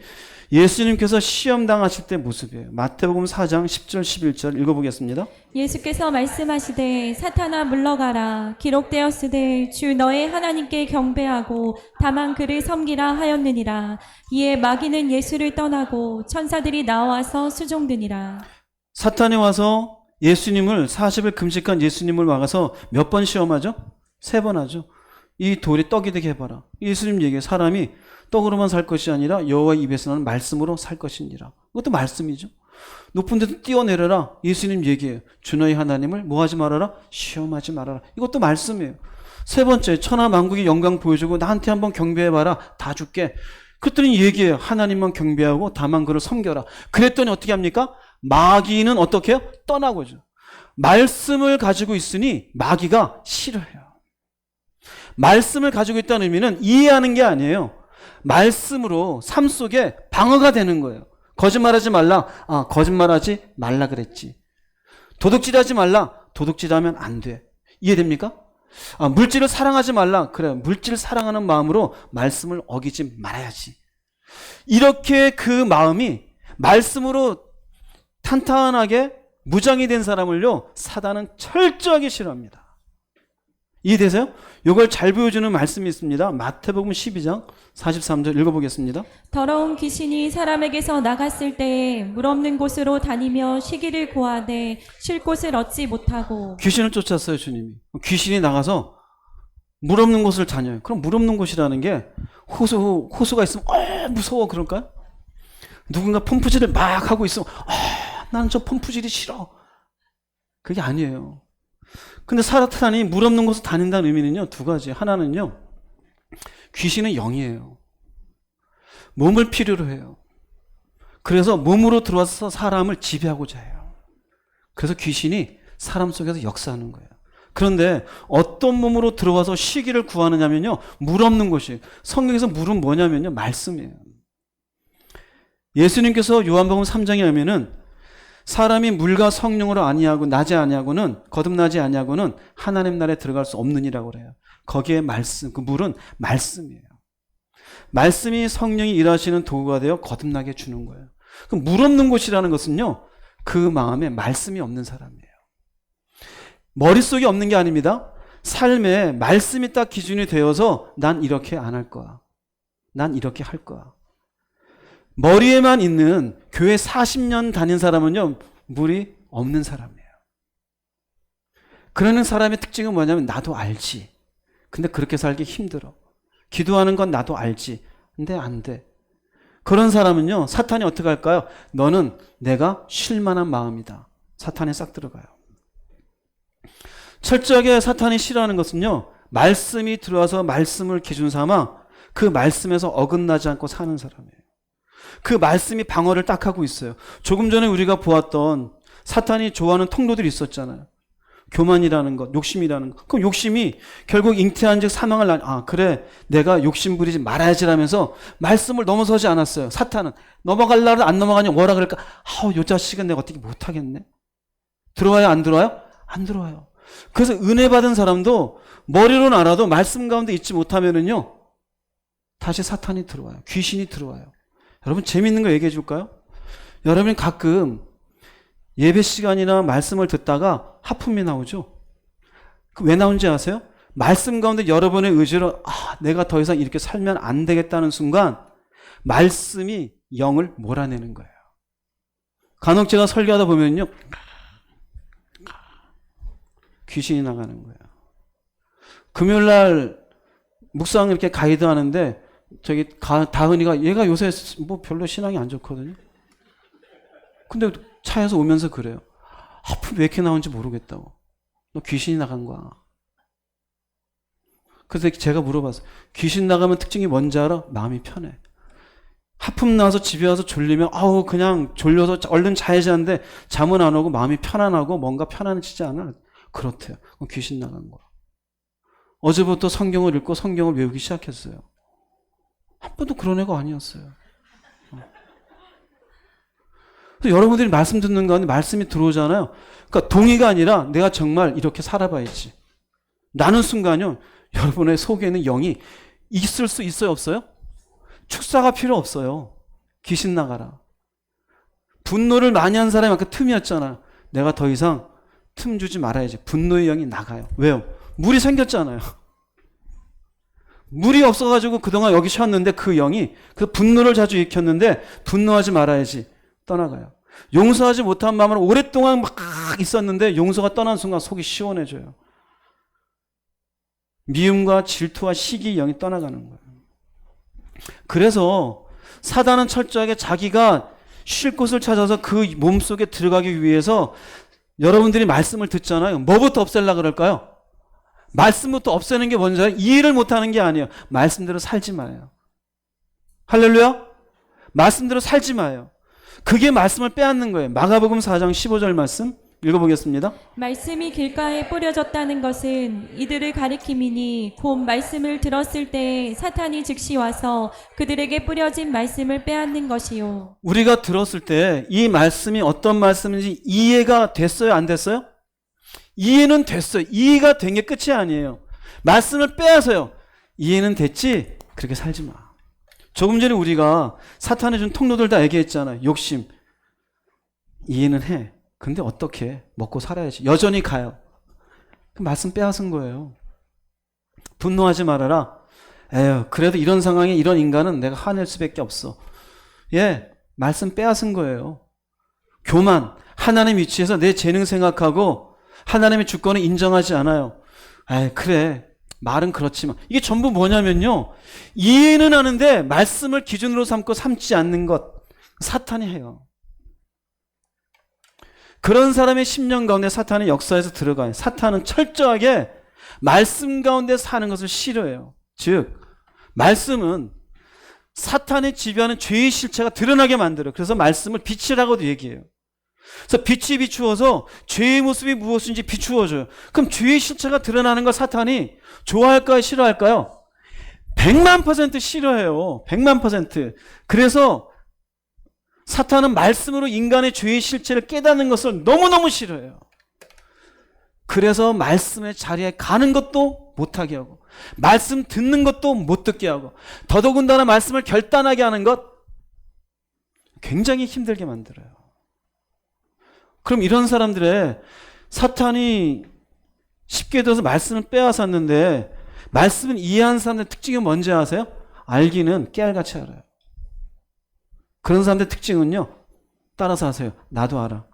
예수님께서 시험 당하실 때 모습이에요. 마태복음 4장 10절 11절 읽어보겠습니다. 예수께서 말씀하시되 사탄아 물러가라. 기록되었으되 주 너의 하나님께 경배하고 다만 그를 섬기라 하였느니라. 이에 마귀는 예수를 떠나고 천사들이 나와서 수종드니라. 사탄이 와서 예수님을 40일 금식한 예수님을 막아서 몇 번 시험하죠? 3번 하죠. 이 돌이 떡이 되게 해봐라. 예수님 얘기해. 사람이 떡으로만 살 것이 아니라 여호와의 입에서 나는 말씀으로 살 것이니라. 이것도 말씀이죠. 높은 데도 뛰어내려라. 예수님 얘기해요. 주 너희 하나님을 뭐하지 말아라? 시험하지 말아라. 이것도 말씀이에요. 3번째, 천하 만국의 영광 보여주고 나한테 한번 경배해봐라. 다 줄게. 그랬더니 얘기해요. 하나님만 경배하고 다만 그를 섬겨라. 그랬더니 어떻게 합니까? 마귀는 어떻게 해요? 떠나고죠. 말씀을 가지고 있으니 마귀가 싫어해요. 말씀을 가지고 있다는 의미는 이해하는 게 아니에요. 말씀으로 삶 속에 방어가 되는 거예요. 거짓말하지 말라. 아, 거짓말하지 말라 그랬지. 도둑질하지 말라. 도둑질하면 안 돼. 이해됩니까? 아, 물질을 사랑하지 말라. 그래, 물질 사랑하는 마음으로 말씀을 어기지 말아야지. 이렇게 그 마음이 말씀으로 탄탄하게 무장이 된 사람을요, 사단은 철저하게 싫어합니다. 이해되세요? 이걸 잘 보여주는 말씀이 있습니다. 마태복음 12장 43절 읽어보겠습니다. 더러운 귀신이 사람에게서 나갔을 때에 물 없는 곳으로 다니며 쉬기를 구하되 쉴 곳을 얻지 못하고. 귀신을 쫓았어요, 주님이. 귀신이 나가서 물 없는 곳을 다녀요. 그럼 물 없는 곳이라는 게 호수가 있으면 무서워 그럴까요? 누군가 펌프질을 막 하고 있으면 나는 저 펌프질이 싫어. 그게 아니에요. 근데 사탄이 물 없는 곳을 다닌다는 의미는요, 2가지. 하나는요, 귀신은 영이에요. 몸을 필요로 해요. 그래서 몸으로 들어와서 사람을 지배하고자 해요. 그래서 귀신이 사람 속에서 역사하는 거예요. 그런데 어떤 몸으로 들어와서 쉬기를 구하느냐면요, 물 없는 곳이. 성경에서 물은 뭐냐면요, 말씀이에요. 예수님께서 요한복음 3장에 하면은 사람이 물과 성령으로 아니하고 나지 아니하고는 거듭나지 아니하고는 하나님 나라에 들어갈 수 없느니라고 그래요. 거기에 말씀, 그 물은 말씀이에요. 말씀이 성령이 일하시는 도구가 되어 거듭나게 주는 거예요. 그럼 물 없는 곳이라는 것은요, 그 마음에 말씀이 없는 사람이에요. 머릿속에 없는 게 아닙니다. 삶에 말씀이 딱 기준이 되어서 난 이렇게 안 할 거야. 난 이렇게 할 거야. 머리에만 있는 교회 40년 다닌 사람은요, 물이 없는 사람이에요. 그러는 사람의 특징은 뭐냐면 나도 알지. 근데 그렇게 살기 힘들어. 기도하는 건 나도 알지. 근데 안 돼. 그런 사람은요, 사탄이 어떻게 할까요? 너는 내가 쉴 만한 마음이다. 사탄에 싹 들어가요. 철저하게 사탄이 싫어하는 것은요, 말씀이 들어와서 말씀을 기준 삼아 그 말씀에서 어긋나지 않고 사는 사람이에요. 그 말씀이 방어를 딱 하고 있어요. 조금 전에 우리가 보았던 사탄이 좋아하는 통로들이 있었잖아요. 교만이라는 것, 욕심이라는 것. 그럼 욕심이 결국 잉태한 즉 사망을 그래, 내가 욕심 부리지 말아야지라면서 말씀을 넘어서지 않았어요. 사탄은 넘어갈라도 안 넘어가냐, 뭐라 그럴까? 요 자식은 내가 어떻게 못하겠네. 들어와요, 안 들어와요? 안 들어와요. 그래서 은혜 받은 사람도 머리로는 알아도 말씀 가운데 있지 못하면은요, 다시 사탄이 들어와요. 귀신이 들어와요. 여러분, 재밌는 거 얘기해 줄까요? 여러분이 가끔 예배 시간이나 말씀을 듣다가 하품이 나오죠? 왜 나온지 아세요? 말씀 가운데 여러분의 의지로 내가 더 이상 이렇게 살면 안 되겠다는 순간 말씀이 영을 몰아내는 거예요. 간혹 제가 설교하다 보면요, 귀신이 나가는 거예요. 금요일날 묵상 이렇게 가이드 하는데 저기 다은이가 얘가 요새 뭐 별로 신앙이 안 좋거든요. 근데 차에서 오면서 그래요. 하품 왜 이렇게 나오는지 모르겠다고. 너 귀신이 나간 거야. 그래서 제가 물어봤어요. 귀신 나가면 특징이 뭔지 알아? 마음이 편해. 하품 나와서 집에 와서 졸리면 그냥 졸려서 얼른 자야지 하는데 잠은 안 오고 마음이 편안하고 뭔가 편안해지지 않아? 그렇대요. 그럼 귀신 나간 거야. 어제부터 성경을 읽고 성경을 외우기 시작했어요. 한 번도 그런 애가 아니었어요. 그래서 여러분들이 말씀 듣는 가운데 말씀이 들어오잖아요. 그러니까 동의가 아니라 내가 정말 이렇게 살아봐야지. 나는 순간요, 여러분의 속에 있는 영이 있을 수 있어요, 없어요? 축사가 필요 없어요. 귀신 나가라. 분노를 많이 한 사람이 아까 틈이었잖아. 내가 더 이상 틈 주지 말아야지. 분노의 영이 나가요. 왜요? 물이 생겼잖아요. 물이 없어가지고 그동안 여기 쉬었는데 그 영이 그 분노를 자주 일으켰는데 분노하지 말아야지. 떠나가요. 용서하지 못한 마음으로 오랫동안 막 있었는데 용서가 떠난 순간 속이 시원해져요. 미움과 질투와 시기 영이 떠나가는 거예요. 그래서 사단은 철저하게 자기가 쉴 곳을 찾아서 그 몸속에 들어가기 위해서 여러분들이 말씀을 듣잖아요. 뭐부터 없애려고 그럴까요? 말씀부터 없애는 게 뭔지 알아요? 이해를 못하는 게 아니에요. 말씀대로 살지 마요. 할렐루야? 말씀대로 살지 마요. 그게 말씀을 빼앗는 거예요. 마가복음 4장 15절 말씀 읽어보겠습니다. 말씀이 길가에 뿌려졌다는 것은 이들을 가리킴이니 곧 말씀을 들었을 때 사탄이 즉시 와서 그들에게 뿌려진 말씀을 빼앗는 것이요. 우리가 들었을 때 이 말씀이 어떤 말씀인지 이해가 됐어요? 안 됐어요? 이해는 됐어요. 이해가 된 게 끝이 아니에요. 말씀을 빼앗아요. 이해는 됐지? 그렇게 살지 마. 조금 전에 우리가 사탄이 준 통로들 다 얘기했잖아요. 욕심. 이해는 해. 근데 어떻게 먹고 살아야지. 여전히 가요. 그 말씀 빼앗은 거예요. 분노하지 말아라. 에휴, 그래도 이런 상황에 이런 인간은 내가 화낼 수밖에 없어. 말씀 빼앗은 거예요. 교만. 하나님 위치에서 내 재능 생각하고 하나님의 주권을 인정하지 않아요. 그래. 말은 그렇지만 이게 전부 뭐냐면요, 이해는 하는데 말씀을 기준으로 삼고 삼지 않는 것, 사탄이 해요. 그런 사람의 심령 가운데 사탄의 역사에서 들어가요. 사탄은 철저하게 말씀 가운데 사는 것을 싫어해요. 즉 말씀은 사탄의 지배하는 죄의 실체가 드러나게 만들어요. 그래서 말씀을 빛이라고도 얘기해요. 그래서 빛이 비추어서 죄의 모습이 무엇인지 비추어줘요. 그럼 죄의 실체가 드러나는 걸 사탄이 좋아할까요? 싫어할까요? 100만% 싫어해요. 100만%. 그래서 사탄은 말씀으로 인간의 죄의 실체를 깨닫는 것을 너무너무 싫어해요. 그래서 말씀의 자리에 가는 것도 못하게 하고 말씀 듣는 것도 못 듣게 하고 더더군다나 말씀을 결단하게 하는 것 굉장히 힘들게 만들어요. 그럼 이런 사람들의 사탄이 쉽게 들어서 말씀을 빼앗았는데 말씀을 이해한 사람들의 특징이 뭔지 아세요? 알기는 깨알같이 알아요. 그런 사람들의 특징은요. 따라서 하세요. 나도 알아.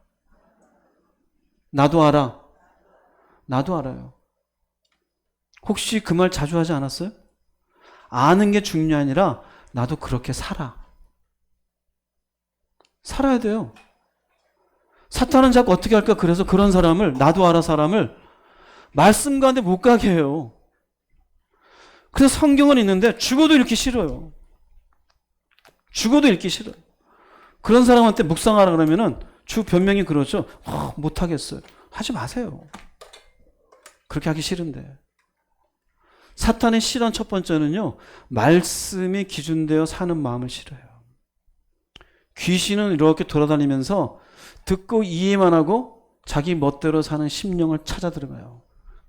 나도 알아. 나도 알아요. 혹시 그 말 자주 하지 않았어요? 아는 게 중요한 게 아니라 나도 그렇게 살아. 살아야 돼요. 사탄은 자꾸 어떻게 할까? 그래서 그런 사람을, 나도 알아 사람을 말씀 가운데 못 가게 해요. 그래서 성경은 있는데 죽어도 읽기 싫어요. 죽어도 읽기 싫어요. 그런 사람한테 묵상하라 그러면은 주 변명이 그러죠. 못하겠어요. 하지 마세요. 그렇게 하기 싫은데. 사탄의 싫어한 첫 번째는요. 말씀이 기준되어 사는 마음을 싫어요. 귀신은 이렇게 돌아다니면서 듣고 이해만 하고 자기 멋대로 사는 심령을 찾아 들어가요.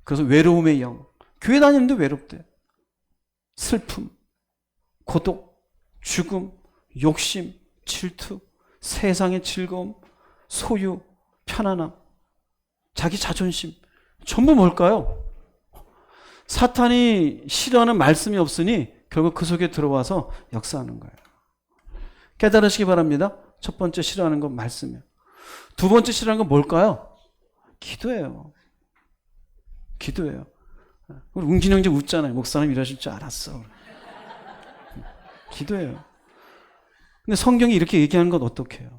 그래서 외로움의 영. 교회 다니는데 외롭대. 슬픔, 고독, 죽음, 욕심, 질투, 세상의 즐거움, 소유, 편안함, 자기 자존심. 전부 뭘까요? 사탄이 싫어하는 말씀이 없으니 결국 그 속에 들어와서 역사하는 거예요. 깨달으시기 바랍니다. 첫 번째 싫어하는 건 말씀이에요. 두 번째 싫어하는 건 뭘까요? 기도예요. 기도예요. 우리 웅진 형제 웃잖아요. 목사님 이러실 줄 알았어. 기도예요. 근데 성경이 이렇게 얘기하는 건 어떻게 해요?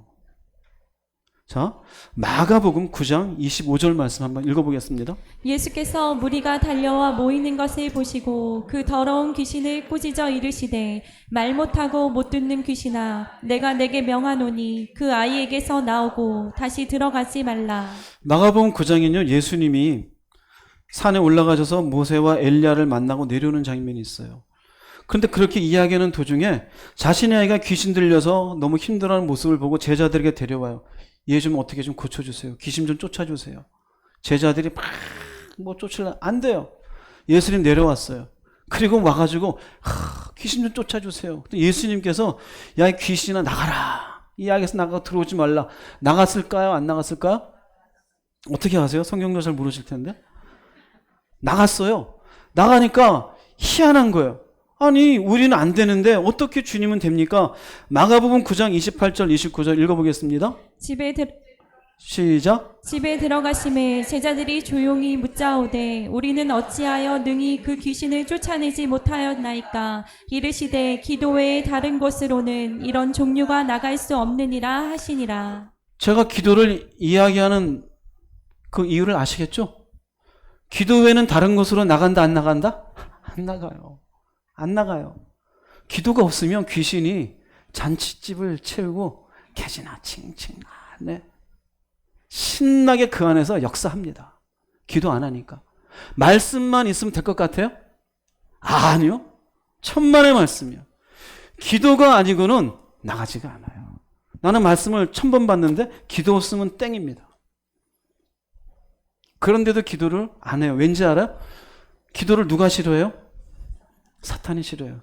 자, 마가복음 9장 25절 말씀 한번 읽어보겠습니다. 예수께서 무리가 달려와 모이는 것을 보시고 그 더러운 귀신을 꾸짖어 이르시되 말 못하고 못 듣는 귀신아 내가 내게 명하노니 그 아이에게서 나오고 다시 들어가지 말라. 마가복음 9장에는요. 예수님이 산에 올라가셔서 모세와 엘리야를 만나고 내려오는 장면이 있어요. 그런데 그렇게 이야기하는 도중에 자신의 아이가 귀신 들려서 너무 힘들어하는 모습을 보고 제자들에게 데려와요. 얘 좀 어떻게 좀 고쳐주세요. 귀신 좀 쫓아주세요. 제자들이 막 쫓으려 안 돼요. 예수님 내려왔어요. 그리고 와가지고 귀신 좀 쫓아주세요. 예수님께서 야, 이 귀신아 나가라. 이 약에서 나가 들어오지 말라. 나갔을까요? 안 나갔을까요? 어떻게 아세요? 성경도 잘 모르실 텐데. 나갔어요. 나가니까 희한한 거예요. 아니 우리는 안 되는데 어떻게 주님은 됩니까? 마가복음 9장 28절 29절 읽어보겠습니다. 시작. 집에 들어가심에 제자들이 조용히 묻자오되 우리는 어찌하여 능히 그 귀신을 쫓아내지 못하였나이까. 이르시되 기도 외에 다른 곳으로는 이런 종류가 나갈 수 없느니라 하시니라. 제가 기도를 이야기하는 그 이유를 아시겠죠? 기도 외에는 다른 곳으로 나간다 안 나간다? 안 나가요. 안 나가요. 기도가 없으면 귀신이 잔치집을 채우고 개지나 칭칭하네. 신나게 그 안에서 역사합니다. 기도 안 하니까. 말씀만 있으면 될 것 같아요? 아니요. 천만의 말씀이요. 기도가 아니고는 나가지가 않아요. 나는 말씀을 1000번 받는데 기도 없으면 땡입니다. 그런데도 기도를 안 해요. 왠지 알아요? 기도를 누가 싫어해요? 사탄이 싫어요.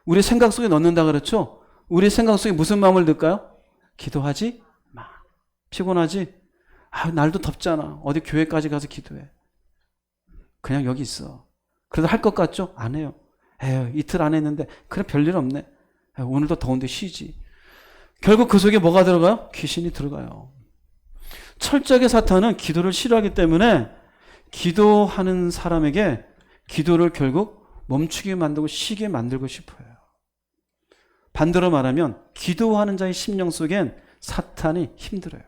우리 생각 속에 넣는다 그랬죠? 우리 생각 속에 무슨 마음을 넣을까요? 기도하지 마. 피곤하지? 날도 덥잖아. 어디 교회까지 가서 기도해. 그냥 여기 있어. 그래도 할 것 같죠? 안 해요. 에휴, 이틀 안 했는데 그래 별일 없네. 에휴, 오늘도 더운데 쉬지. 결국 그 속에 뭐가 들어가요? 귀신이 들어가요. 철저하게 사탄은 기도를 싫어하기 때문에 기도하는 사람에게 기도를 결국 멈추게 만들고 쉬게 만들고 싶어요. 반대로 말하면 기도하는 자의 심령 속엔 사탄이 힘들어요.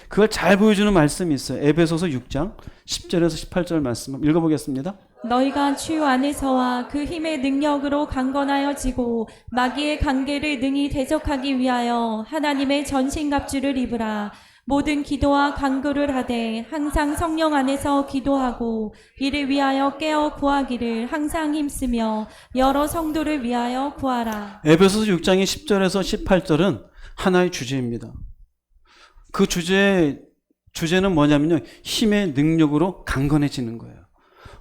그걸 잘 보여주는 말씀이 있어요. 에베소서 6장 10절에서 18절 말씀 읽어보겠습니다. 너희가 주 안에서와 그 힘의 능력으로 강건하여지고 마귀의 관계를 능히 대적하기 위하여 하나님의 전신갑주를 입으라. 모든 기도와 간구를 하되 항상 성령 안에서 기도하고 이를 위하여 깨어 구하기를 항상 힘쓰며 여러 성도를 위하여 구하라. 에베소서 6장의 10절에서 18절은 하나의 주제입니다. 그 주제는 뭐냐면요. 힘의 능력으로 강건해지는 거예요.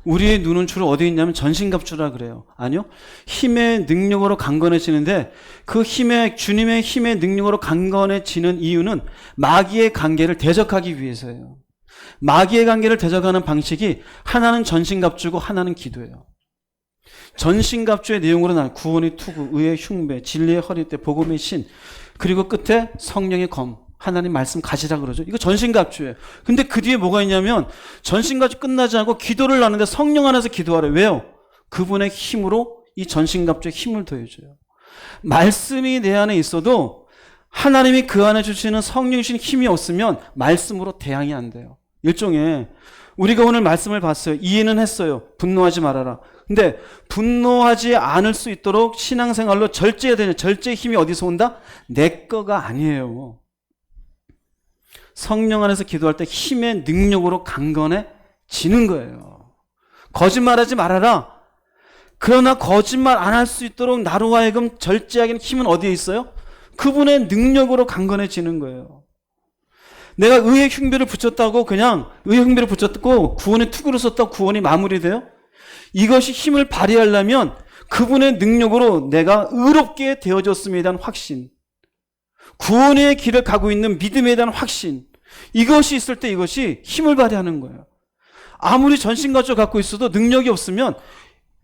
우리의 눈은 주로 어디에 있냐면 전신갑주라 그래요. 아니요. 힘의 능력으로 강건해지는데 그 주님의 힘의 능력으로 강건해지는 이유는 마귀의 관계를 대적하기 위해서예요. 마귀의 관계를 대적하는 방식이 하나는 전신갑주고 하나는 기도예요. 전신갑주의 내용으로 난 구원의 투구, 의의 흉배, 진리의 허리띠, 복음의 신, 그리고 끝에 성령의 검, 하나님 말씀 가지라 그러죠. 이거 전신갑주예요. 근데 그 뒤에 뭐가 있냐면 전신갑주 끝나지 않고 기도를 하는데 성령 안에서 기도하래요. 왜요? 그분의 힘으로 이 전신갑주에 힘을 더해줘요. 말씀이 내 안에 있어도 하나님이 그 안에 주시는 성령 주신 힘이 없으면 말씀으로 대항이 안 돼요. 일종의 우리가 오늘 말씀을 봤어요. 이해는 했어요. 분노하지 말아라. 근데 분노하지 않을 수 있도록 신앙생활로 절제해야 되는 절제의 힘이 어디서 온다? 내 거가 아니에요. 성령 안에서 기도할 때 힘의 능력으로 강건해지는 거예요. 거짓말하지 말아라. 그러나 거짓말 안 할 수 있도록 나로 하여금 절제하게 하는 힘은 어디에 있어요? 그분의 능력으로 강건해지는 거예요. 내가 의의 흉배를 붙였다고 그냥 의의 흉배를 붙였고 구원의 투구를 썼다고 구원이 마무리돼요? 이것이 힘을 발휘하려면 그분의 능력으로 내가 의롭게 되어졌음에 대한 확신, 구원의 길을 가고 있는 믿음에 대한 확신, 이것이 있을 때 이것이 힘을 발휘하는 거예요. 아무리 전신갑주 갖고 있어도 능력이 없으면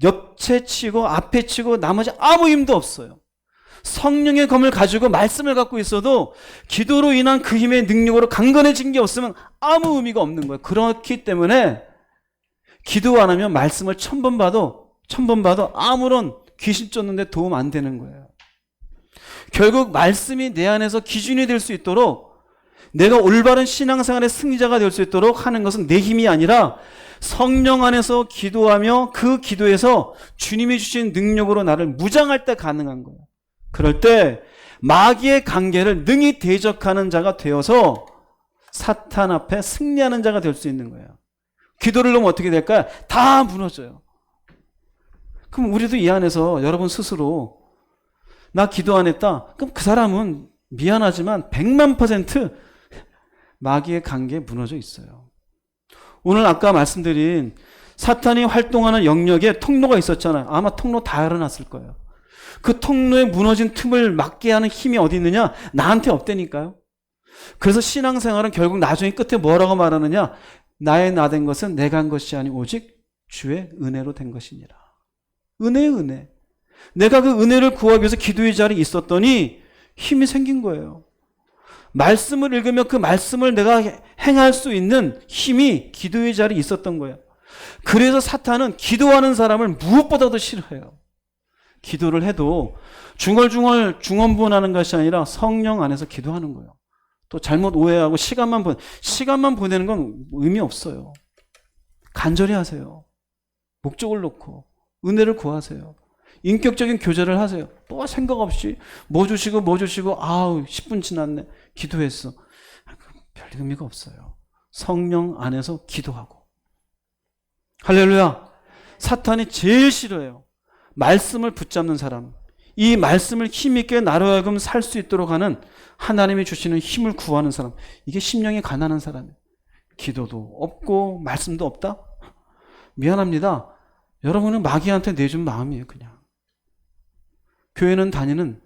옆에 치고 앞에 치고 나머지 아무 힘도 없어요. 성령의 검을 가지고 말씀을 갖고 있어도 기도로 인한 그 힘의 능력으로 강건해진 게 없으면 아무 의미가 없는 거예요. 그렇기 때문에 기도 안 하면 말씀을 1000번 봐도 아무런 귀신 쫓는데 도움 안 되는 거예요. 결국 말씀이 내 안에서 기준이 될 수 있도록 내가 올바른 신앙생활의 승리자가 될 수 있도록 하는 것은 내 힘이 아니라 성령 안에서 기도하며 그 기도에서 주님이 주신 능력으로 나를 무장할 때 가능한 거예요. 그럴 때 마귀의 관계를 능히 대적하는 자가 되어서 사탄 앞에 승리하는 자가 될 수 있는 거예요. 기도를 놓으면 어떻게 될까요? 다 무너져요. 그럼 우리도 이 안에서 여러분 스스로 나 기도 안 했다. 그럼 그 사람은 미안하지만 100만% 마귀의 관계에 무너져 있어요. 오늘 아까 말씀드린 사탄이 활동하는 영역에 통로가 있었잖아요. 아마 통로 다 열어놨을 거예요. 그 통로에 무너진 틈을 막게 하는 힘이 어디 있느냐? 나한테 없다니까요. 그래서 신앙생활은 결국 나중에 끝에 뭐라고 말하느냐? 나의 나 된 것은 내가 한 것이 아니 오직 주의 은혜로 된 것이니라. 은혜. 내가 그 은혜를 구하기 위해서 기도의 자리에 있었더니 힘이 생긴 거예요. 말씀을 읽으면 그 말씀을 내가 행할 수 있는 힘이 기도의 자리에 있었던 거예요. 그래서 사탄은 기도하는 사람을 무엇보다도 싫어해요. 기도를 해도 중얼중얼 중언부언하는 것이 아니라 성령 안에서 기도하는 거예요. 또 잘못 오해하고 시간만 보내는 건 의미 없어요. 간절히 하세요. 목적을 놓고 은혜를 구하세요. 인격적인 교제를 하세요. 또 생각 없이 뭐 주시고 10분 지났네. 기도했어. 별 의미가 없어요. 성령 안에서 기도하고. 할렐루야. 사탄이 제일 싫어해요. 말씀을 붙잡는 사람. 이 말씀을 힘있게 나로 하여금 살 수 있도록 하는 하나님이 주시는 힘을 구하는 사람. 이게 심령이 가난한 사람이에요. 기도도 없고 말씀도 없다? 미안합니다. 여러분은 마귀한테 내준 마음이에요. 그냥. 교회는 다니는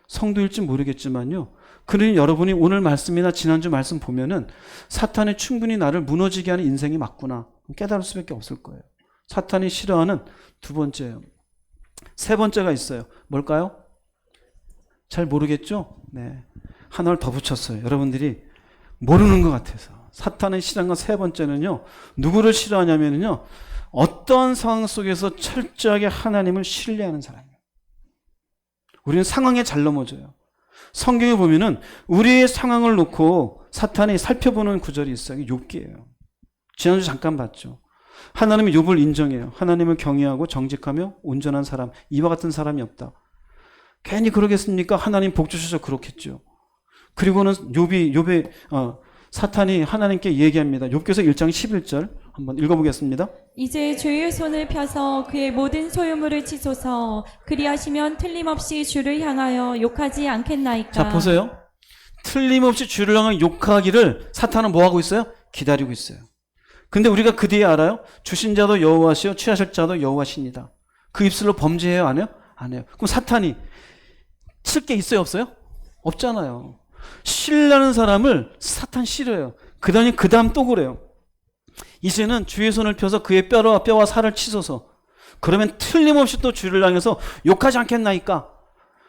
성도일지 모르겠지만요. 그러니 여러분이 오늘 말씀이나 지난주 말씀 보면은 사탄이 충분히 나를 무너지게 하는 인생이 맞구나. 깨달을 수밖에 없을 거예요. 사탄이 싫어하는 두 번째예요. 세 번째가 있어요. 뭘까요? 잘 모르겠죠? 네. 하나를 더 붙였어요. 여러분들이 모르는 것 같아서. 사탄이 싫어하는 건 세 번째는요. 누구를 싫어하냐면요. 어떤 상황 속에서 철저하게 하나님을 신뢰하는 사람이에요. 우리는 상황에 잘 넘어져요. 성경에 보면은 우리의 상황을 놓고 사탄이 살펴보는 구절이 있어요. 욥기예요. 지난주 잠깐 봤죠. 하나님은 욥을 인정해요. 하나님을 경외하고 정직하며 온전한 사람, 이와 같은 사람이 없다. 괜히 그러겠습니까? 하나님 복 주셔서 그렇겠죠. 그리고는 욥의 사탄이 하나님께 얘기합니다. 욥기서 1장 11절 한번 읽어보겠습니다. 이제 주의 손을 펴서 그의 모든 소유물을 치소서. 그리하시면 틀림없이 주를 향하여 욕하지 않겠나이까. 자, 보세요. 틀림없이 주를 향하여 욕하기를 사탄은 뭐 하고 있어요? 기다리고 있어요. 근데 우리가 그 뒤에 알아요? 주신 자도 여호와시요 취하실 자도 여호와시니다. 그 입술로 범죄해요? 안 해요? 안 해요. 그럼 사탄이 칠 게 있어요? 없어요? 없잖아요. 신뢰하는 사람을 사탄 싫어요. 그 다음 또 그래요. 이제는 주의 손을 펴서 그의 뼈와 살을 치소서. 그러면 틀림없이 또 주를 향해서 욕하지 않겠나이까?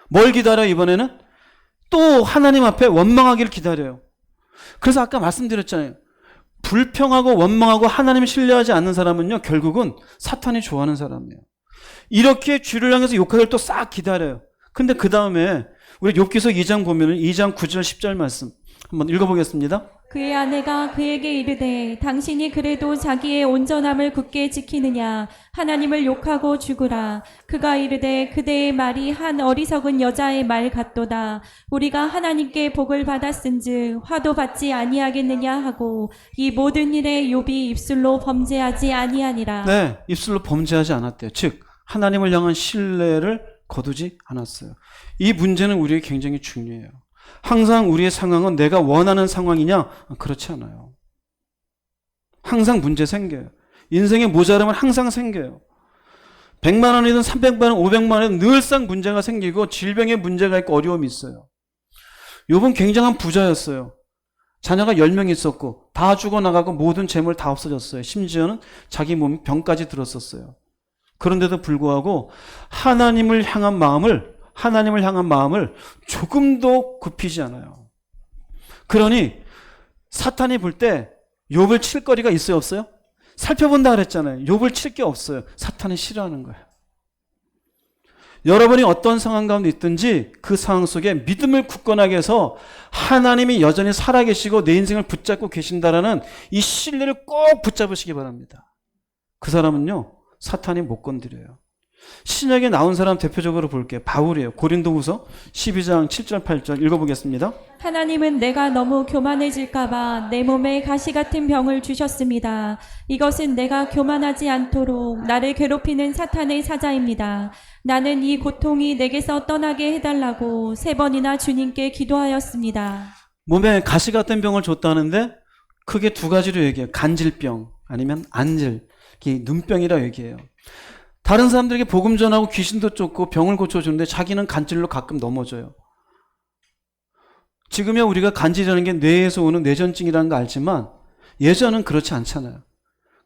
뭘 기다려 이번에는? 또 하나님 앞에 원망하기를 기다려요. 그래서 아까 말씀드렸잖아요. 불평하고 원망하고 하나님을 신뢰하지 않는 사람은요, 결국은 사탄이 좋아하는 사람이에요. 이렇게 주를 향해서 욕하기를 또 싹 기다려요. 근데 그 다음에 우리 욥기서 2장 보면은 2장 9절 10절 말씀 한번 읽어보겠습니다. 그의 아내가 그에게 이르되 당신이 그래도 자기의 온전함을 굳게 지키느냐 하나님을 욕하고 죽으라. 그가 이르되 그대의 말이 한 어리석은 여자의 말 같도다. 우리가 하나님께 복을 받았은즉 화도 받지 아니하겠느냐 하고 이 모든 일에 욥이 입술로 범죄하지 아니하니라. 네, 입술로 범죄하지 않았대요. 즉 하나님을 향한 신뢰를 거두지 않았어요. 이 문제는 우리에게 굉장히 중요해요. 항상 우리의 상황은 내가 원하는 상황이냐? 그렇지 않아요. 항상 문제 생겨요. 인생에 모자람은 항상 생겨요. 100만 원이든 300만 원, 500만 원이든 늘상 문제가 생기고 질병에 문제가 있고 어려움이 있어요. 욥은 굉장한 부자였어요. 자녀가 10명 있었고 다 죽어나가고 모든 재물 다 없어졌어요. 심지어는 자기 몸에 병까지 들었었어요. 그런데도 불구하고 하나님을 향한 마음을 조금도 굽히지 않아요. 그러니 사탄이 볼 때 욥을 칠 거리가 있어요, 없어요? 살펴본다 그랬잖아요. 욥을 칠 게 없어요. 사탄이 싫어하는 거예요. 여러분이 어떤 상황 가운데 있든지 그 상황 속에 믿음을 굳건하게 해서 하나님이 여전히 살아계시고 내 인생을 붙잡고 계신다라는 이 신뢰를 꼭 붙잡으시기 바랍니다. 그 사람은요, 사탄이 못 건드려요. 신약에 나온 사람 대표적으로 볼게요. 바울이에요. 고린도후서 12장 7절 8절 읽어보겠습니다. 하나님은 내가 너무 교만해질까봐 내 몸에 가시 같은 병을 주셨습니다. 이것은 내가 교만하지 않도록 나를 괴롭히는 사탄의 사자입니다. 나는 이 고통이 내게서 떠나게 해달라고 3번이나 주님께 기도하였습니다. 몸에 가시 같은 병을 줬다는데 크게 두 가지로 얘기해요. 간질병 아니면 안질, 눈병이라 얘기해요. 다른 사람들에게 복음 전하고 귀신도 쫓고 병을 고쳐주는데 자기는 간질로 가끔 넘어져요. 지금이야 우리가 간질이라는 게 뇌에서 오는 뇌전증이라는 거 알지만 예전은 그렇지 않잖아요.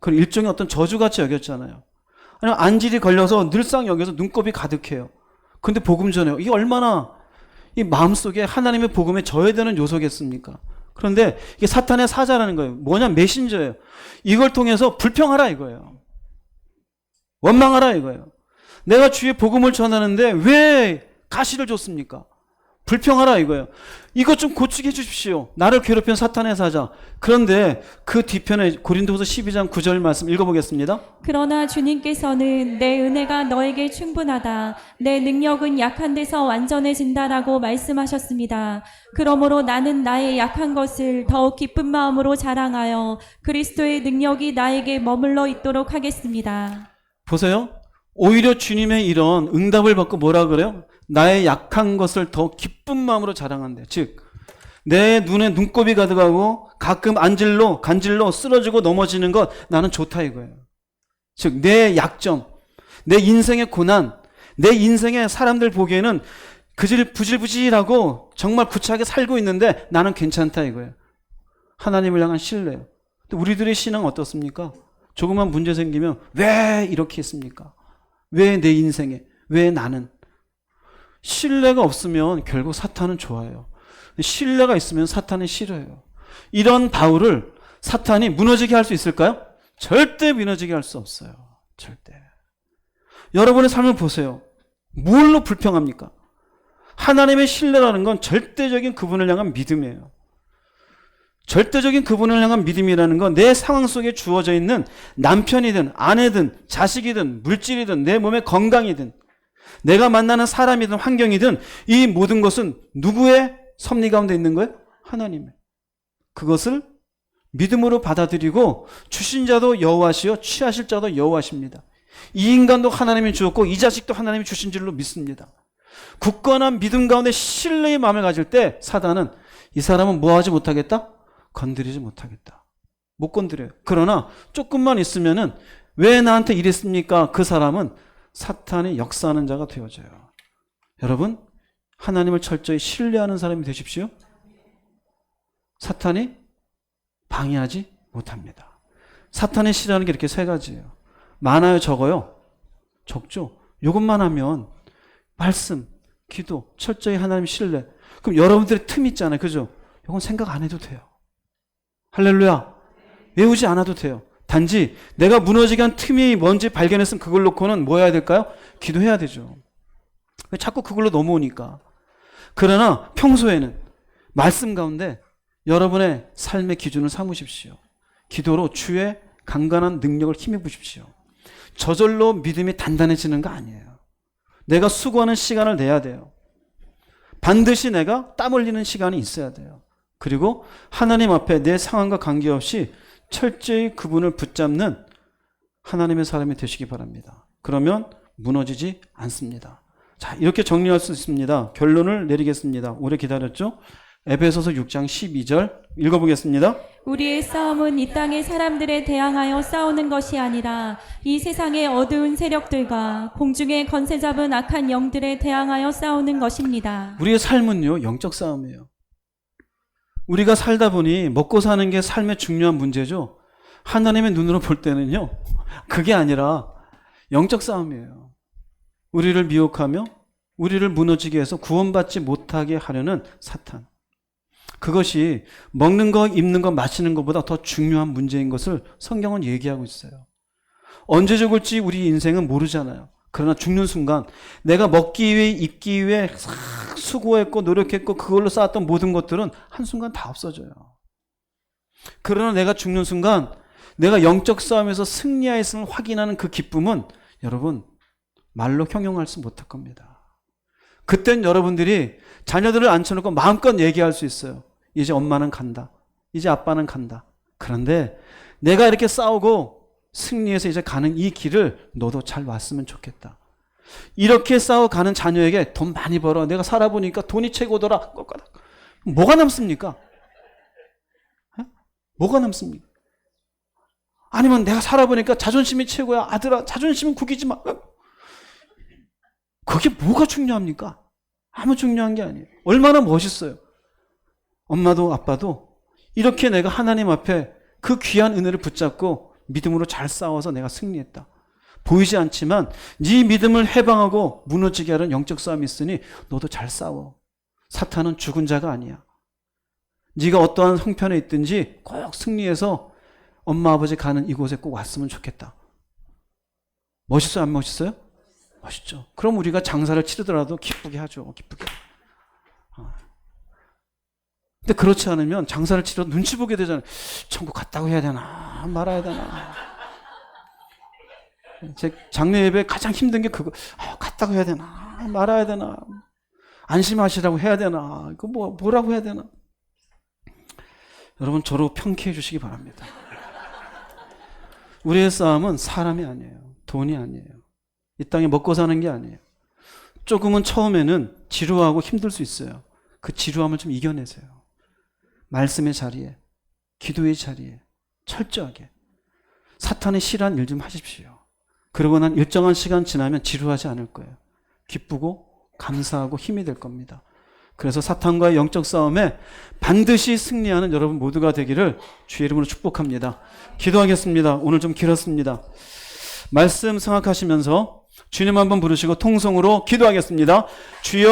그건 일종의 어떤 저주같이 여겼잖아요. 아니면 안질이 걸려서 늘상 여기서 눈곱이 가득해요. 근데 복음 전해요. 이게 얼마나 이 마음속에 하나님의 복음에 져야되는 요소겠습니까? 그런데 이게 사탄의 사자라는 거예요. 뭐냐? 메신저예요. 이걸 통해서 불평하라 이거예요. 원망하라 이거예요. 내가 주의 복음을 전하는데 왜 가시를 줬습니까? 불평하라 이거예요. 이것 좀 고치게 해주십시오. 나를 괴롭힌 사탄의 사자. 그런데 그 뒤편에 고린도후서 12장 9절 말씀 읽어보겠습니다. 그러나 주님께서는 내 은혜가 너에게 충분하다. 내 능력은 약한 데서 완전해진다라고 말씀하셨습니다. 그러므로 나는 나의 약한 것을 더욱 기쁜 마음으로 자랑하여 그리스도의 능력이 나에게 머물러 있도록 하겠습니다. 보세요. 오히려 주님의 이런 응답을 받고 뭐라 그래요? 나의 약한 것을 더 기쁜 마음으로 자랑한대. 즉, 내 눈에 눈곱이 가득하고 가끔 간질로 쓰러지고 넘어지는 것 나는 좋다 이거예요. 즉, 내 약점, 내 인생의 고난, 내 인생의 사람들 보기에는 부질부질하고 정말 구차하게 살고 있는데 나는 괜찮다 이거예요. 하나님을 향한 신뢰예요. 우리들의 신앙은 어떻습니까? 조그만 문제 생기면 왜 이렇게 했습니까? 왜 내 인생에? 왜 나는? 신뢰가 없으면 결국 사탄은 좋아해요. 신뢰가 있으면 사탄은 싫어요. 이런 바울을 사탄이 무너지게 할 수 있을까요? 절대 무너지게 할 수 없어요. 절대. 여러분의 삶을 보세요. 뭘로 불평합니까? 하나님의 신뢰라는 건 절대적인 그분을 향한 믿음이에요. 절대적인 그분을 향한 믿음이라는 건 내 상황 속에 주어져 있는 남편이든 아내든 자식이든 물질이든 내 몸의 건강이든 내가 만나는 사람이든 환경이든 이 모든 것은 누구의 섭리 가운데 있는 거예요? 하나님의. 그것을 믿음으로 받아들이고 주신 자도 여호와시요 취하실 자도 여호와십니다. 이 인간도 하나님이 주었고 이 자식도 하나님이 주신 줄로 믿습니다. 굳건한 믿음 가운데 신뢰의 마음을 가질 때 사단은 이 사람은 뭐하지 못하겠다? 건드리지 못하겠다. 못 건드려요. 그러나 조금만 있으면은 왜 나한테 이랬습니까? 그 사람은 사탄이 역사하는 자가 되어져요. 여러분, 하나님을 철저히 신뢰하는 사람이 되십시오. 사탄이 방해하지 못합니다. 사탄이 싫어하는 게 이렇게 3가지예요. 많아요, 적어요? 적죠? 이것만 하면 말씀, 기도, 철저히 하나님 신뢰. 그럼 여러분들의 틈 있잖아요. 그죠? 이건 생각 안 해도 돼요. 할렐루야. 외우지 않아도 돼요. 단지 내가 무너지게 한 틈이 뭔지 발견했으면 그걸 놓고는 뭐 해야 될까요? 기도해야 되죠. 자꾸 그걸로 넘어오니까. 그러나 평소에는 말씀 가운데 여러분의 삶의 기준을 삼으십시오. 기도로 주의 강건한 능력을 힘입어 보십시오. 저절로 믿음이 단단해지는 거 아니에요. 내가 수고하는 시간을 내야 돼요. 반드시 내가 땀 흘리는 시간이 있어야 돼요. 그리고 하나님 앞에 내 상황과 관계없이 철저히 그분을 붙잡는 하나님의 사람이 되시기 바랍니다. 그러면 무너지지 않습니다. 자, 이렇게 정리할 수 있습니다. 결론을 내리겠습니다. 오래 기다렸죠? 에베소서 6장 12절 읽어보겠습니다. 우리의 싸움은 이 땅의 사람들에 대항하여 싸우는 것이 아니라 이 세상의 어두운 세력들과 공중의 권세 잡은 악한 영들에 대항하여 싸우는 것입니다. 우리의 삶은요, 영적 싸움이에요. 우리가 살다 보니 먹고 사는 게 삶의 중요한 문제죠. 하나님의 눈으로 볼 때는요, 그게 아니라 영적 싸움이에요. 우리를 미혹하며 우리를 무너지게 해서 구원받지 못하게 하려는 사탄. 그것이 먹는 거, 입는 거, 마시는 것보다 더 중요한 문제인 것을 성경은 얘기하고 있어요. 언제 죽을지 우리 인생은 모르잖아요. 그러나 죽는 순간 내가 먹기 위해, 입기 위해 수고했고 노력했고 그걸로 쌓았던 모든 것들은 한순간 다 없어져요. 그러나 내가 죽는 순간 내가 영적 싸움에서 승리하였음을 확인하는 그 기쁨은 여러분 말로 형용할 수 못할 겁니다. 그땐 여러분들이 자녀들을 앉혀놓고 마음껏 얘기할 수 있어요. 이제 엄마는 간다. 이제 아빠는 간다. 그런데 내가 이렇게 싸우고 승리해서 이제 가는 이 길을 너도 잘 왔으면 좋겠다. 이렇게 싸워가는 자녀에게 돈 많이 벌어. 내가 살아보니까 돈이 최고더라. 뭐가 남습니까? 뭐가 남습니까? 아니면 내가 살아보니까 자존심이 최고야. 아들아, 자존심은 구기지 마. 그게 뭐가 중요합니까? 아무 중요한 게 아니에요. 얼마나 멋있어요. 엄마도 아빠도 이렇게 내가 하나님 앞에 그 귀한 은혜를 붙잡고 믿음으로 잘 싸워서 내가 승리했다. 보이지 않지만 네 믿음을 해방하고 무너지게 하는 영적 싸움이 있으니 너도 잘 싸워. 사탄은 죽은 자가 아니야. 네가 어떠한 형편에 있든지 꼭 승리해서 엄마 아버지 가는 이곳에 꼭 왔으면 좋겠다. 멋있어요? 안 멋있어요? 멋있죠. 그럼 우리가 장사를 치르더라도 기쁘게 하죠. 기쁘게. 근데 그렇지 않으면 장사를 치러도 눈치 보게 되잖아요. 천국 갔다고 해야 되나 말아야 되나. 제 장례 예배 가장 힘든 게 그거. 갔다고 해야 되나 말아야 되나. 안심하시라고 해야 되나. 이거 뭐라고 해야 되나. 여러분 저로 평쾌해 주시기 바랍니다. 우리의 싸움은 사람이 아니에요. 돈이 아니에요. 이 땅에 먹고 사는 게 아니에요. 조금은 처음에는 지루하고 힘들 수 있어요. 그 지루함을 좀 이겨내세요. 말씀의 자리에, 기도의 자리에 철저하게 사탄의 싫어하는 일 좀 하십시오. 그러고 난 일정한 시간 지나면 지루하지 않을 거예요. 기쁘고 감사하고 힘이 될 겁니다. 그래서 사탄과의 영적 싸움에 반드시 승리하는 여러분 모두가 되기를 주의 이름으로 축복합니다. 기도하겠습니다. 오늘 좀 길었습니다. 말씀 생각하시면서 주님 한번 부르시고 통성으로 기도하겠습니다. 주여